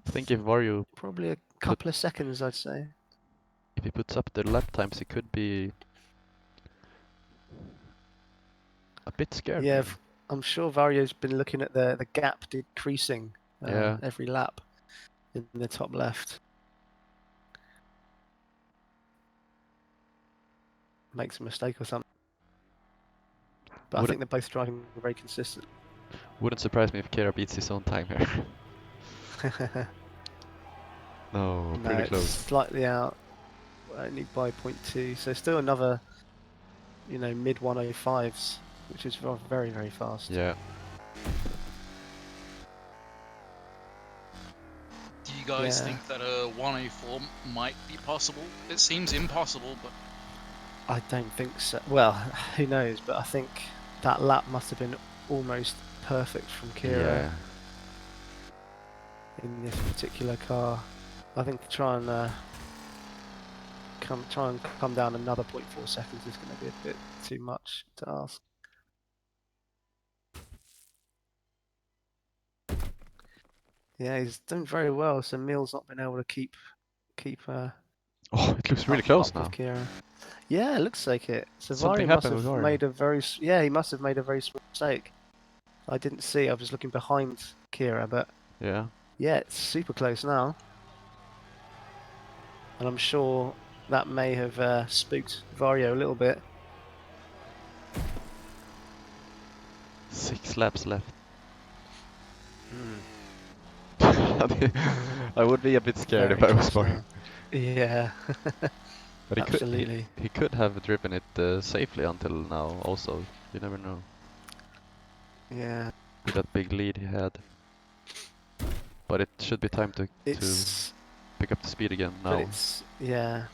I think if Vario, Probably a couple of seconds, I'd say. if he puts up the lap times, he could be a bit scared. Yeah, maybe. I'm sure Vario's been looking at the gap decreasing Yeah. every lap in the top left. Makes a mistake or something. But I Would think they're both driving very consistent. Wouldn't surprise me if Kera beats his own time here. No, No, pretty it's close. slightly out, only by 0.2. So still another, mid 105s, which is very, very fast. Yeah. do you guys Yeah. think that a 104 might be possible? It seems impossible, but I don't think so. Well, who knows? But I think that lap must have been almost perfect from Kira Yeah. in this particular car. I think to try and come down another 0.4 seconds is going to be a bit too much to ask. Yeah, he's done very well. So Mill's not been able to keep. Oh, it looks really up- close up now. with Kira. Yeah, it looks like it. So Something Vario must happened with have Vario. made a he must have made a very small mistake. I didn't see. I was looking behind Kira, but Yeah. yeah, it's super close now. And I'm sure that may have spooked Vario a little bit. 6 laps left. Hmm. I would be a bit scared if I Very was close Vario. now. Yeah. But Absolutely. he could have driven it safely until now. Also, you never know. Yeah. With that big lead he had. But it should be time to It's pick up the speed again but now. it's yeah.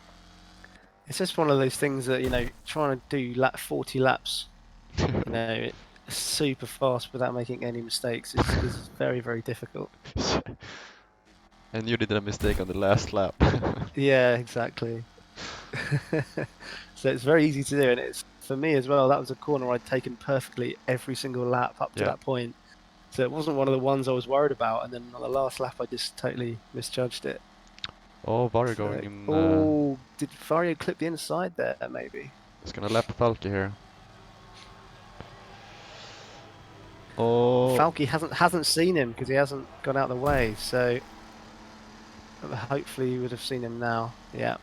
It's just one of those things that, you know, trying to do 40 laps, you know, super fast without making any mistakes is very, very difficult. And you did a mistake on the last lap. Yeah, exactly. So it's very easy to do, and it's for me as well. That was a corner I'd taken perfectly every single lap up to Yeah. that point. So it wasn't one of the ones I was worried about, and then on the last lap I just totally misjudged it. Oh, Vario So, going in. oh, did Vario clip the inside there? Maybe. He's gonna lap Falky here. Oh, Falky hasn't seen him because he hasn't gone out of the way. So hopefully you would have seen him now. Yeah,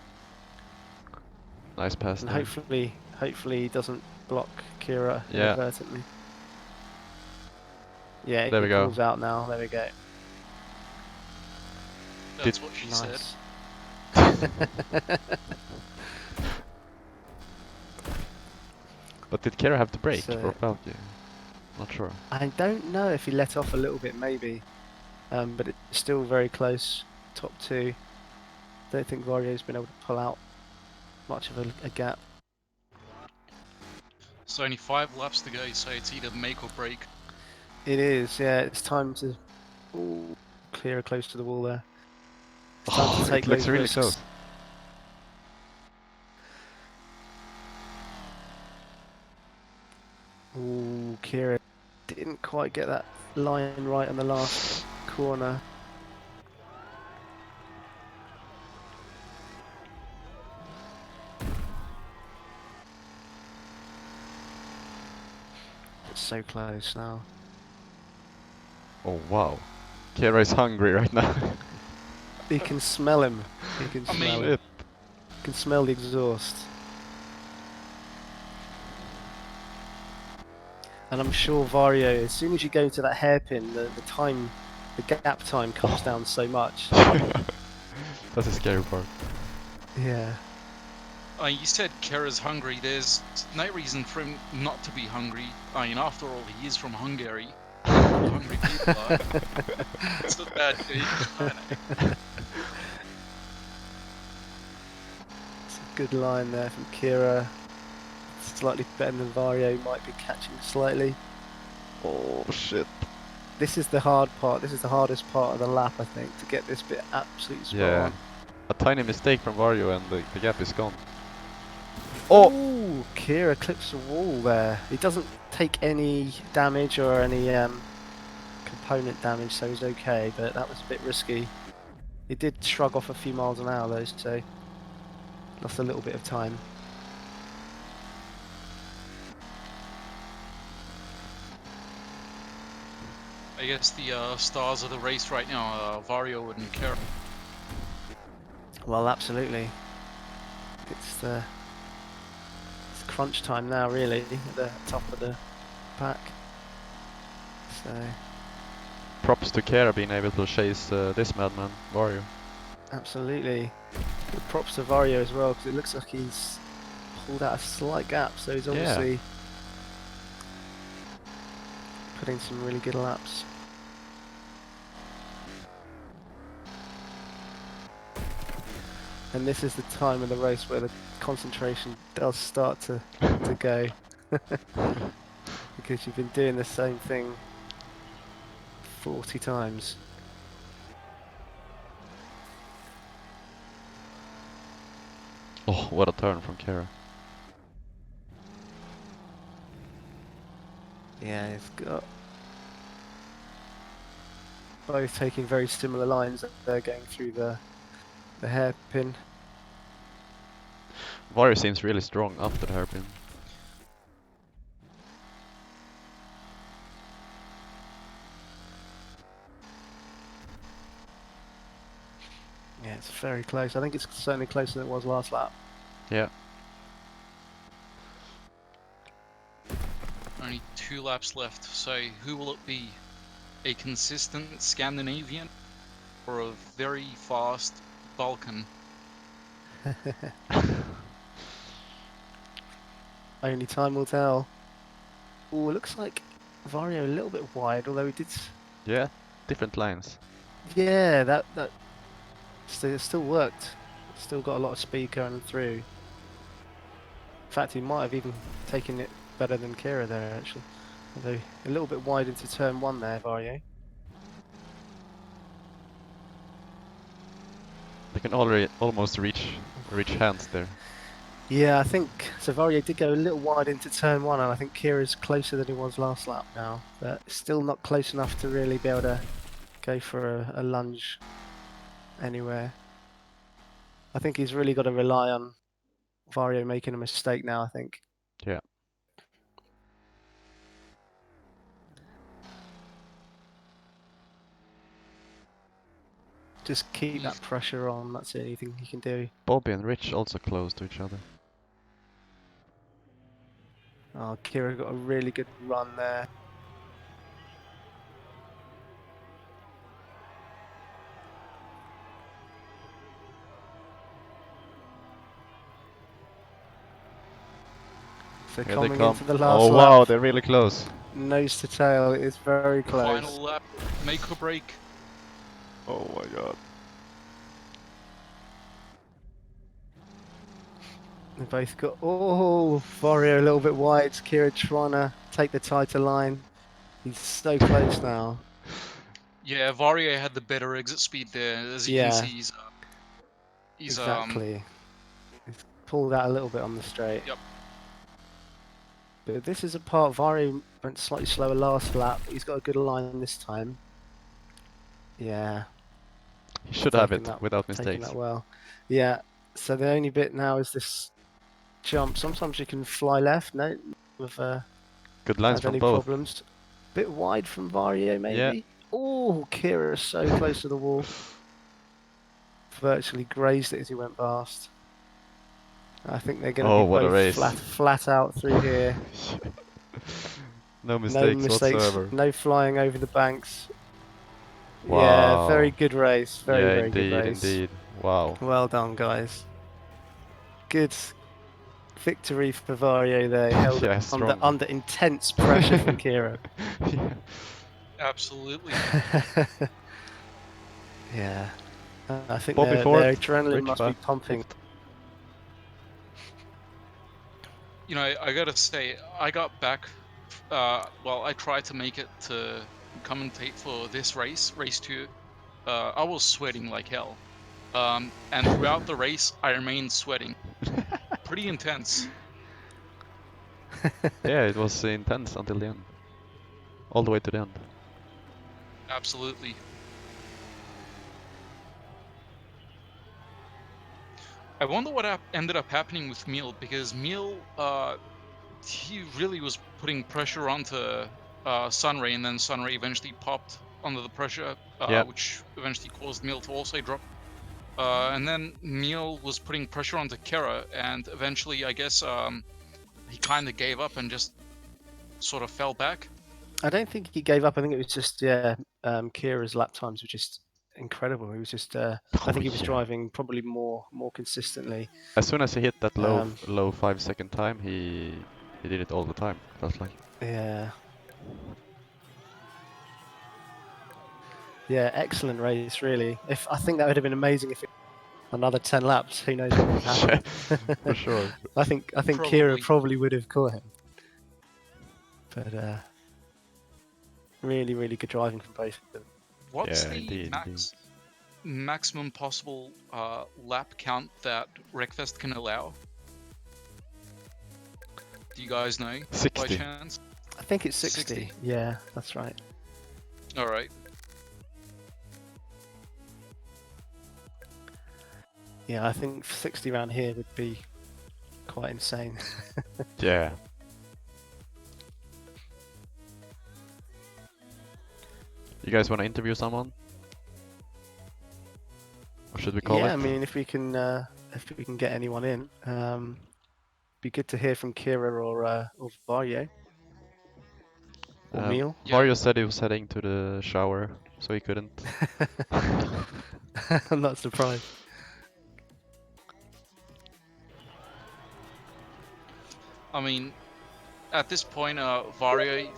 nice pass and there. hopefully he doesn't block Kira Yeah. inadvertently. Yeah, There we he go. pulls out now. There we go. That's what she said. Nice. But did Kira have to brake So- for Falky? Not sure. I don't know if he let off a little bit, maybe, but it's still very close. Top two. Don't think Vario's been able to pull out much of a gap. So only 5 laps to go, so it's either make or break. It is, yeah. It's time to clear close to the wall there. It's time to take it looks those really risks. close. Ooh, Kira didn't quite get that line right on the last corner. It's so close now. Oh wow. Kira is hungry right now. You can smell him. You can I smell mean- him. You can smell the exhaust. And I'm sure Vario, as soon as you go to that hairpin, the gap time comes down so much. That's a scary part. Yeah. You said Kera's hungry. There's no reason for him not to be hungry. I mean, after all, he is from Hungary. Hungry people are. It's not bad, dude. I know. It's a good line there from Kira. Slightly better than Vario, might be catching slightly. Oh shit. This is the hard part. This is the hardest part of the lap, I think, to get this bit absolutely spot Yeah. on. A tiny mistake from Vario and the gap is gone. Oh! Ooh, Kira clips the wall there. He doesn't take any damage or any component damage, so he's okay, but that was a bit risky. He did shrug off a few miles an hour though, so lost a little bit of time. I guess the stars of the race right now are Vario and Kera. Well, absolutely. It's crunch time now, really, at the top of the pack. So, Props to Kira being able to chase this madman, Vario. absolutely. Good props to Vario as well, because it looks like he's pulled out a slight gap, so he's Yeah. obviously putting some really good laps. And this is the time of the race where the concentration does start to go. Because you've been doing the same thing 40 times. Oh, what a turn from Kira. Yeah, it's got both taking very similar lines. They're going through the hairpin. Vario seems really strong after the hairpin. Yeah, it's very close. I think it's certainly closer than it was last lap. Yeah. Only 2 laps left, so who will it be? A consistent Scandinavian or a very fast Balkan? Only time will tell. Oh, it looks like Vario a little bit wide, although he did. Yeah, different lines. Yeah, that still worked. Still got a lot of speed going through. In fact, he might have even taken it better than Kira there, actually. Although a little bit wide into turn 1 there, Vario. They can already almost reach hands there. Yeah, I think Savario did go a little wide into turn 1, and I think Kira's closer than he was last lap now, but still not close enough to really be able to go for a lunge anywhere. I think he's really got to rely on Vario making a mistake now, I think. Yeah. Just keep that pressure on, that's the only thing he can do. Bobby and Rich also close to each other. Oh, Kira got a really good run there. So Here they coming come. into the last Oh lap, wow, they're really close. nose to tail, it's very close. Final lap, make or break. Oh my god. They both got, oh, Vario a little bit wide. Kira trying to take the tighter line. He's so close now. Yeah, Vario had the better exit speed there. As you Yeah. can see, he's Exactly. He's pulled out a little bit on the straight. Yep. But this is a part Vario went slightly slower last lap. He's got a good line this time. Yeah. He should have taken it that- without taken mistakes. that well. Yeah. So the only bit now is this jump. Sometimes you can fly left. No, with Good lines had from any both. problems. Bit wide from Vario, maybe. Yeah. Oh, Kira is so close to the wall. Virtually grazed it as he went past. I think they're going to Oh, be what a both race. flat out through here. No mistakes whatsoever. no flying over the banks. Yeah, Wow. very good race. Very, yeah, very indeed, good race. indeed. Wow. Well done, guys. Good victory for Vario there. Held Yeah, it strong. under intense pressure from Kira. Yeah. absolutely. Yeah. I think Bobby their fourth, adrenaline Rich must be fifth. pumping. You know, I gotta say, I got back. Well, I tried to make it to commentate for this race, race 2. I was sweating like hell. And throughout the race, I remained sweating. Pretty intense. Yeah, it was intense until the end. All the way to the end. Absolutely. I wonder what ended up happening with Meal, because Meal, he really was putting pressure onto Sunray, and then Sunray eventually popped under the pressure, Yeah. which eventually caused Meal to also drop. And then Meal was putting pressure onto Kera, and eventually, I guess, he kind of gave up and just sort of fell back. I don't think he gave up. I think it was just, Kira's lap times were just incredible. He was just, I think he was yeah. driving probably more consistently. As soon as he hit that low Um, low 5-second time, he did it all the time. Felt like. Yeah. Yeah, excellent race, really. I think that would have been amazing if it another 10 laps. Who knows what would happen? For sure. I think Probably. Kira probably would have caught him. But really, really good driving from both of them. What's Yeah, the indeed, maximum possible lap count that Wreckfest can allow? Do you guys know 60. by chance? I think it's 60. 60. Yeah, that's right. All right. Yeah, I think 60 around here would be quite insane. Yeah. You guys want to interview someone? Or should we call Yeah, it? I mean, if we can get anyone in, be good to hear from Kira or Vario or Meal. Yeah. Mario said he was heading to the shower, so he couldn't. I'm not surprised. I mean, at this point, Vario,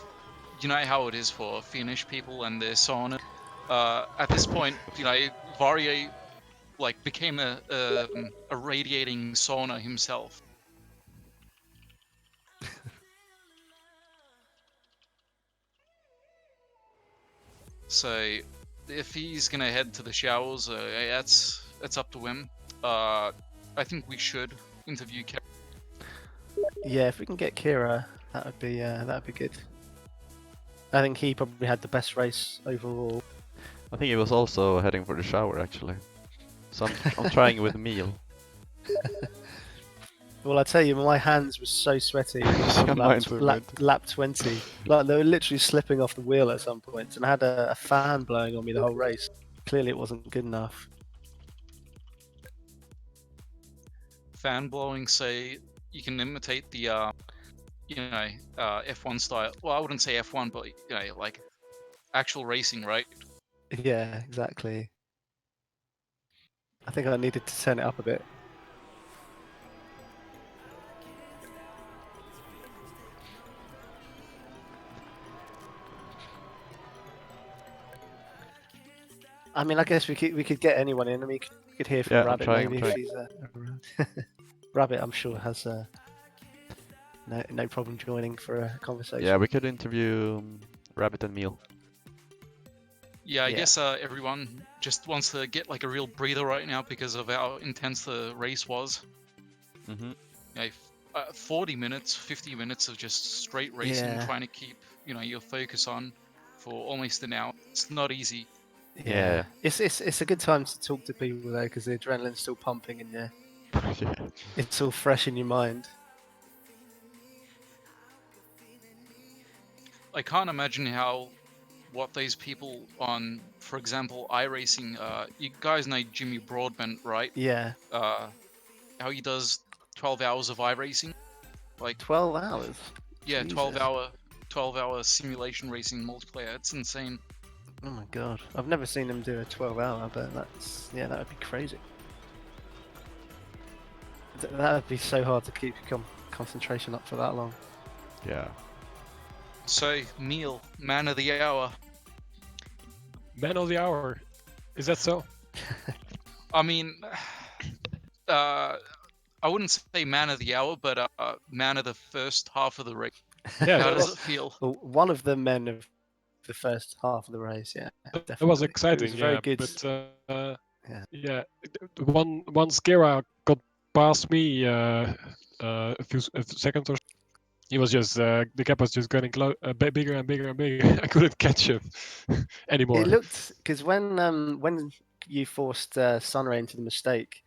you know how it is for Finnish people and their sauna. At this point, you know, Vario like became a radiating sauna himself. So if he's gonna head to the showers, that's up to him. I think we should interview Kira. Yeah, if we can get Kira, that would be good. I think he probably had the best race overall. I think he was also heading for the shower actually. So I'm trying with meal. Well, I tell you, my hands were so sweaty Yeah, on mine too, mine too. lap 20. Like they were literally slipping off the wheel at some point, and I had a fan blowing on me the whole race. Clearly, it wasn't good enough. Fan blowing, say you can imitate the F1 style. Well, I wouldn't say F1, but like actual racing, right? Yeah, exactly. I think I needed to turn it up a bit. I mean, I guess we could get anyone in. I mean, we could hear from Yeah, I'm Rabbit trying, maybe I'm if he's around. Rabbit, I'm sure has no problem joining for a conversation. Yeah, we could interview Rabbit and Meal. Yeah, I Yeah. guess everyone just wants to get like a real breather right now because of how intense the race was. Mm-hmm. 40 minutes, 50 minutes of just straight racing, Yeah. trying to keep your focus on for almost an hour. It's not easy. Yeah. It's a good time to talk to people though, because the adrenaline's still pumping and Yeah. it's all fresh in your mind. I can't imagine what these people on, for example, iRacing, you guys know Jimmy Broadbent, right? Yeah, How he does 12 hours of iRacing. Like 12 hours. yeah, Jesus. 12-hour simulation racing multiplayer. It's insane. Oh my god, I've never seen them do a 12-hour, but that would be crazy. That would be so hard to keep your concentration up for that long. Yeah. So, Neil, man of the hour. Man of the hour. Is that so? I mean, I wouldn't say man of the hour, but man of the first half of the race. Yeah, How that does was, it feel? Well, one of the men of the first half of the race, yeah. that Definitely. was exciting. It was very yeah, good. but Yeah. yeah, once Kira got past me a few seconds or so, he was just the gap was just getting bigger and bigger and bigger. I couldn't catch him anymore. It looked because when you forced Sunray into the mistake,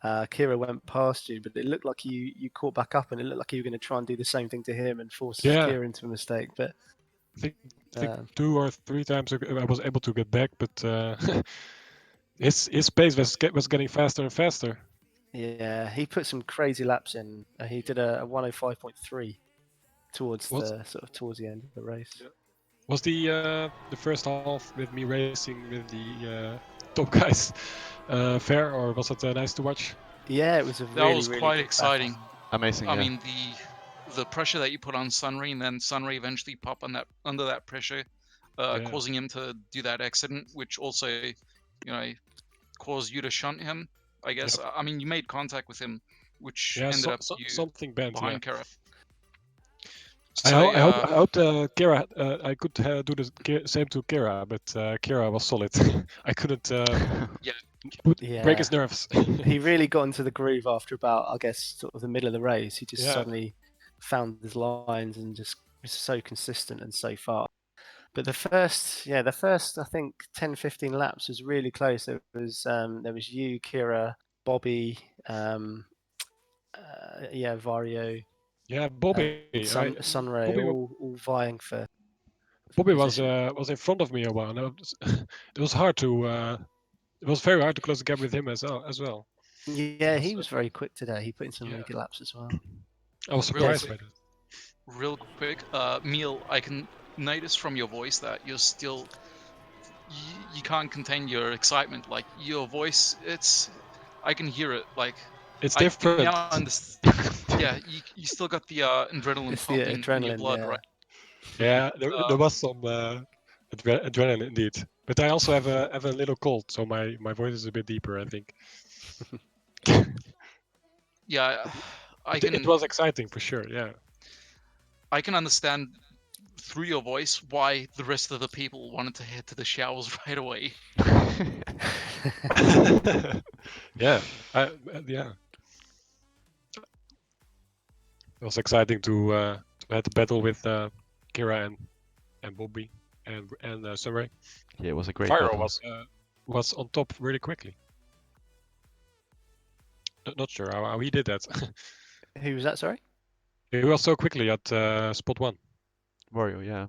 Kira went past you, but it looked like you caught back up, and it looked like you were going to try and do the same thing to him and force Yeah. Kira into a mistake. But I think 2 or 3 times I was able to get back, but his pace was getting faster and faster. yeah, he put some crazy laps in. He did a 105.3 towards What? towards the end of the race. Yeah. Was the first half with me racing with the top guys fair, or was it nice to watch? Yeah, it was a That really, was really quite good exciting. battle. Amazing. I Yeah. mean, the pressure that you put on Sunray, and then Sunray eventually pop under that pressure, Yeah. causing him to do that accident, which also, caused you to shunt him. I guess. I mean, you made contact with him, which Yeah, ended up you something bent. behind Yeah. Kara. I So, hope Kira, I could do the same to Kira, but Kira was solid. I couldn't break his nerves. He really got into the groove after about, I guess, sort of the middle of the race. He just Yeah. suddenly found his lines and just was so consistent and so fast. But the first I think 10, 15 laps was really close. There was you, Kira, Bobby, Vario, Yeah, Bobby. Sunray, Bobby, all vying for. Bobby was position. in front of me a while. And it was hard to. It was very hard to close the gap with him as well. Yeah, he was very quick today. He put in some really Yeah. good laps as well. I was surprised by that. real quick, Meal, I can notice from your voice that you're still. You can't contain your excitement. Like your voice, I can hear it. Like It's I can different. now understand. Yeah, you still got the adrenaline It's the pumping in your adrenaline, blood, yeah. right? Yeah, there was some adrenaline indeed. But I also have a little cold, so my voice is a bit deeper, I think. Yeah, I It can was exciting for sure. Yeah. I can understand through your voice why the rest of the people wanted to head to the showers right away. Yeah. Yeah. It was exciting to have the battle with Kira and Bobby and Sunray. Yeah, it was a great Fyro battle. was on top really quickly. Not sure how he did that. Who was that? Sorry. He was so quickly at spot 1. Wario, yeah.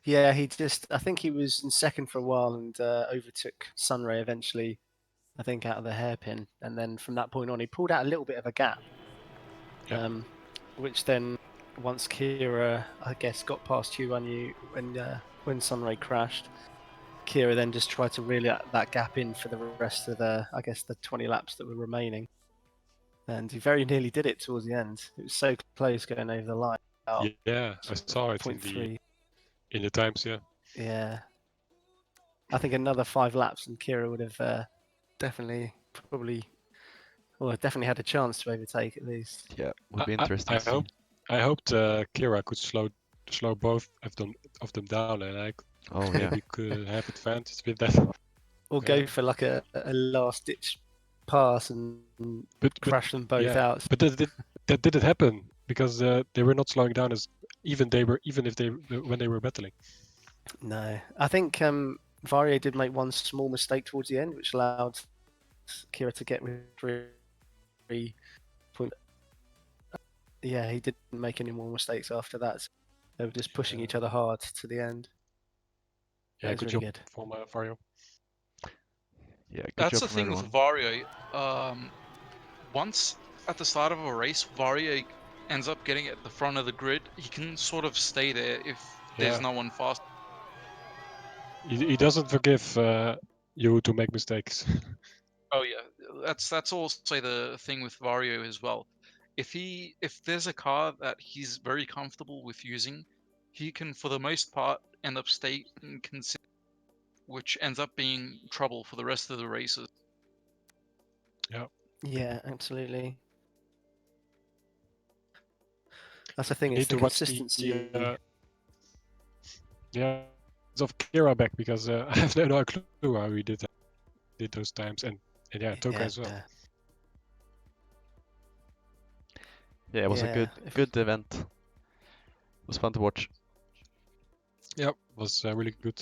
Yeah, I think he was in second for a while and overtook Sunray eventually, I think, out of the hairpin. And then from that point on, he pulled out a little bit of a gap. Yeah. Which then, once Kira, I guess, got past you when Sunray crashed, Kira then just tried to reel that gap in for the rest of the 20 laps that were remaining. And he very nearly did it towards the end. It was so close going over the line. Yeah, I saw it in 0.3. the times. Yeah. Yeah. I think another 5 laps and Kira would have definitely had a chance to overtake at least. Yeah, would be interesting I to see. hope I hoped Kira could slow both of them down, and I Oh yeah. maybe could have advantage with that. Or Yeah. go for like a last ditch pass and But crash them both yeah, out. but that didn't happen because they were not slowing down as even if they when they were battling. No, I think Vario did make one small mistake towards the end, which allowed Kira to get with 3 points. Yeah, he didn't make any more mistakes after that. They were just pushing each other hard to the end. Yeah, That was good really job from Vario. Yeah, good That's job the from thing everyone. with Vario. Once at the start of a race, Vario ends up getting at the front of the grid. He can sort of stay there if there's Yeah. no one fast. He doesn't forgive you to make mistakes. Oh yeah, that's also the thing with Vario as well. If there's a car that he's very comfortable with using, he can for the most part end up staying consistent, which ends up being trouble for the rest of the races. Yeah, absolutely. That's the thing. You It's need the to watch consistency. yeah, of Kira back because I have no clue how he did those times and yeah, Toka as well. Yeah, it was a good event. It was fun to watch. Yep, was really good.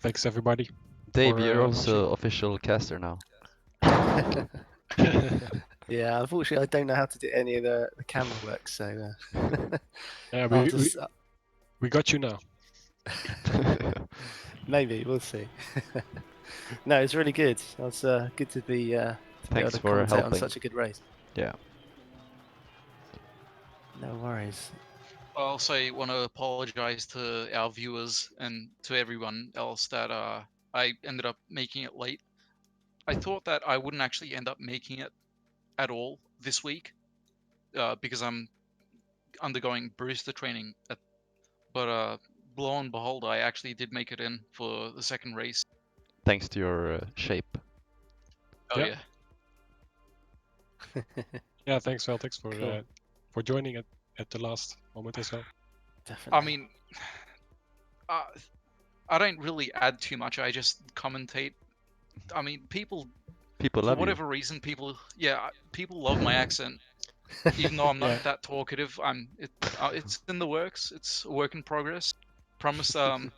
Thanks everybody. Dave, for, you're also official caster now. Yeah, unfortunately, I don't know how to do any of the camera work, so Yeah, I'll we got you now. maybe we'll see. No, it's really good. It's good to be able Thanks to for commentate helping. on such a good race. Yeah. No worries. I also want to apologize to our viewers and to everyone else that I ended up making it late. I thought that I wouldn't actually end up making it at all this week because I'm undergoing barista training. But lo and behold, I actually did make it in for the second race. Thanks to your shape. Oh Yeah. Yeah, thanks Veltex Cool. for joining at the last moment as well. Definitely. I mean, I don't really add too much. I just commentate. I mean, people People for love whatever reason, people love my accent. Even though I'm not Yeah. that talkative, it's in the works. It's a work in progress. Promise. The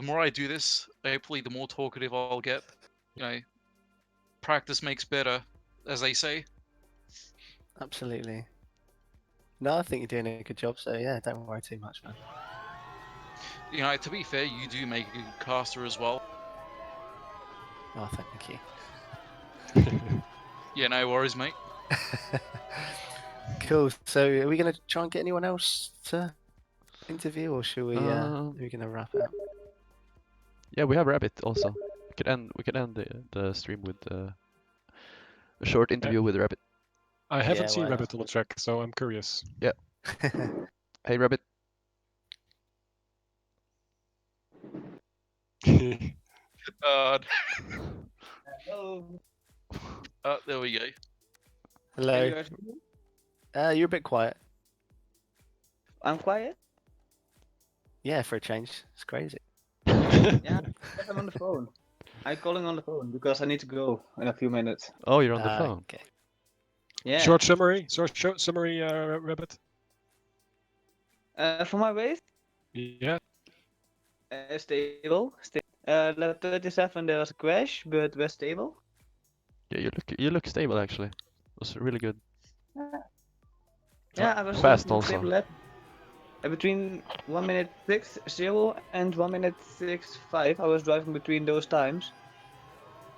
more I do this, hopefully, the more talkative I'll get. You know, practice makes better, as they say. Absolutely. No, I think you're doing a good job. So yeah, don't worry too much, man. You know, to be fair, you do make a good caster as well. Oh, thank you. Yeah, no worries, mate. Cool. So, are we going to try and get anyone else to interview, or should we? Are we going to wrap up? Yeah, we have Rabbit also. We could end the stream with A short interview with Rabbit. I haven't Yeah, seen why Rabbit on the track, so I'm curious. Hey Rabbit. Uh, Hello. there we go. Hello. You're a bit quiet. I'm quiet. Yeah, for a change. It's crazy. Yeah, because I'm on the phone. I'm calling on the phone because I need to go in a few minutes. Oh, you're on the phone. Okay. Yeah. Short summary, summary, Rabbit. For my race, Yeah. stable. Lap 37 there was a crash, but we're stable. Yeah, you look stable actually. It was really good. Yeah, I was Fast on a also. stable lap. Between 1 minute 6.0 and 1 minute 6.5, I was driving between those times.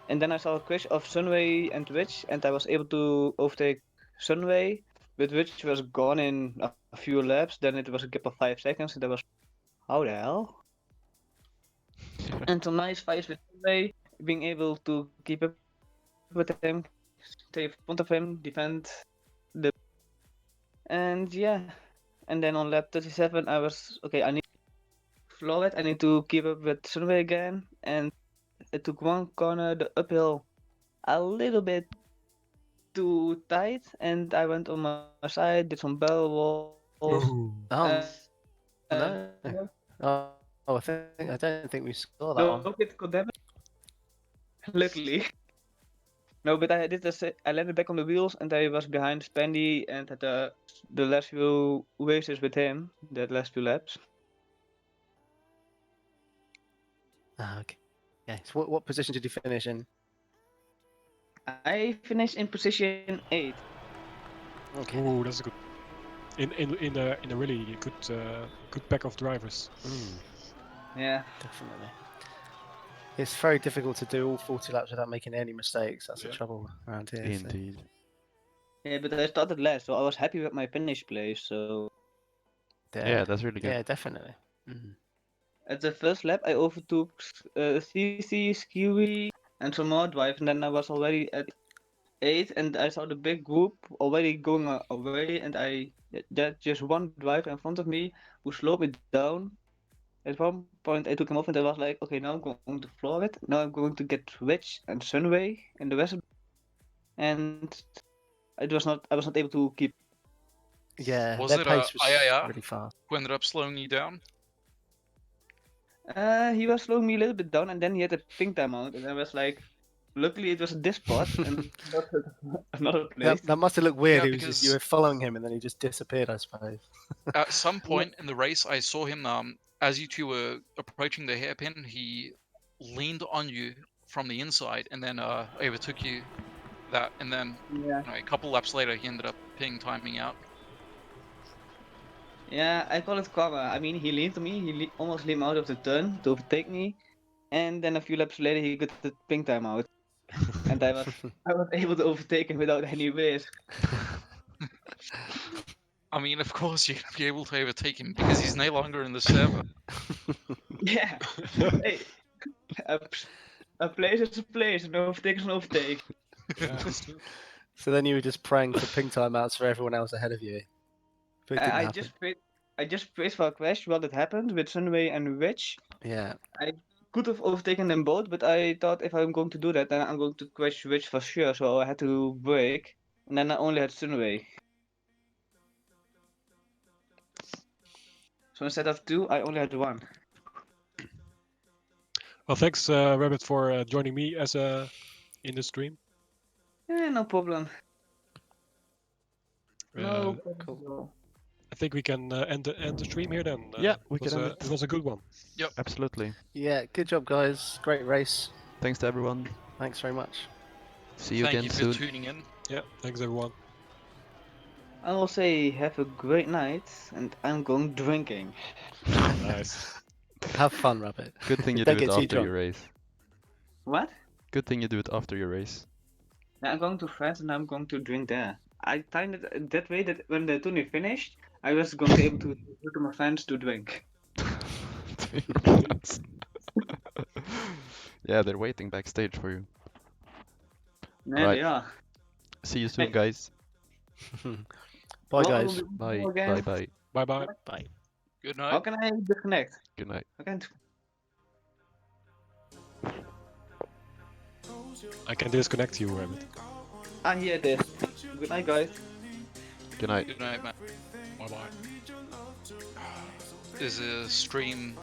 And then I saw a crash of Sunway and Witch, and I was able to overtake Sunway, but Witch was gone in a few laps. Then it was a gap of 5 seconds, and I was, how the hell? And some nice fights with Sunway, being able to keep up with him, stay in front of him, defend the. And yeah, and then on lap 37, I was okay. I need to floor it. I need to keep up with Sunway again, and it took one corner, the uphill, a little bit too tight, and I went on my side, did some barrel rolls. Oh. Oh, uh, no. Oh, I don't think we saw that no one. critical damage. Luckily. No, but I did I landed back on the wheels, and I was behind Spendy and had the last few races with him, the last few laps. Okay. Yeah. So what position did you finish in? I finished in position 8. Okay. Ooh, that's a good. In a really good pack of drivers. Yeah. Definitely. It's very difficult to do all 40 laps without making any mistakes. That's the Yeah. trouble around here. so- Indeed. Yeah, but I started last, so I was happy with my finish place. So Yeah, that's really good. Yeah, definitely. Mhm. at the first lap, I overtook CC, Skewy, and some more drive, and then I was already at 8, and I saw the big group already going away, and that just one driver in front of me who slowed me down. At one point, I took him off, and I was like, okay, now I'm going to floor it. Now I'm going to get Witch and Sunway in the rest, and I was not able to keep. Yeah, Was their it pace was IIR? really fast. Who ended up slowing you down? He was slowing me a little bit down, and then he had a pink timeout, and I was like, luckily it was this spot and not another place. That must have looked weird. Yeah, He was just, you because- were following him and then he just disappeared, I suppose. At some point in the race, I saw him. As you two were approaching the hairpin, he leaned on you from the inside and then overtook you. And then Yeah. a couple laps later, he ended up timing out. Yeah, I call it karma. I mean, he leaned to me, almost leaned out of the turn to overtake me, and then a few laps later he got the pink timeout, and I was able to overtake him without any risk. I mean, of course, you're gonna be able to overtake him because he's no longer in the server. Yeah. Hey, a place is a place, an overtake is an overtake. Yeah, that's true. So then you were just praying for ping timeouts for everyone else ahead of you. But it didn't I happen. just prayed for a crash while it happened with Sunway and Witch. Yeah. Could have overtaken them both, but I thought if I'm going to do that, then I'm going to crash Witch for sure. So I had to brake, and then I only had Sunway. So instead of 2, I only had 1. Well, thanks, Rabbit, for joining me as in the stream. Yeah, no problem. Uh, No problem. I think we can end the stream here then. Yeah, we it was can a, end it. it was a good one. Absolutely. Yeah, good job, guys. Great race. Thanks to everyone. Thanks very much. See you Thank again you soon. for tuning in. Yeah, thanks everyone. I will say have a great night, and I'm going drinking. Nice. Have fun, Rabbit. Good thing you do Don't it get too after drunk. your race. What? Good thing you do it after your race. Yeah, I'm going to France, and I'm going to drink there. I timed it that way that when the tourney finished, I was going to be able to go to my friends to drink. Yeah, they're waiting backstage for you. Yeah, Right. they are. See you soon, Hey. guys. Bye, Well, guys. we'll be Bye. again. Bye. Bye. Bye bye. Bye. Good How night. can I disconnect? Good night. I can't. I can disconnect you, Rabbit. Ah, here it is. Good night, guys. Good night. Good night, man. Bye bye. Is a stream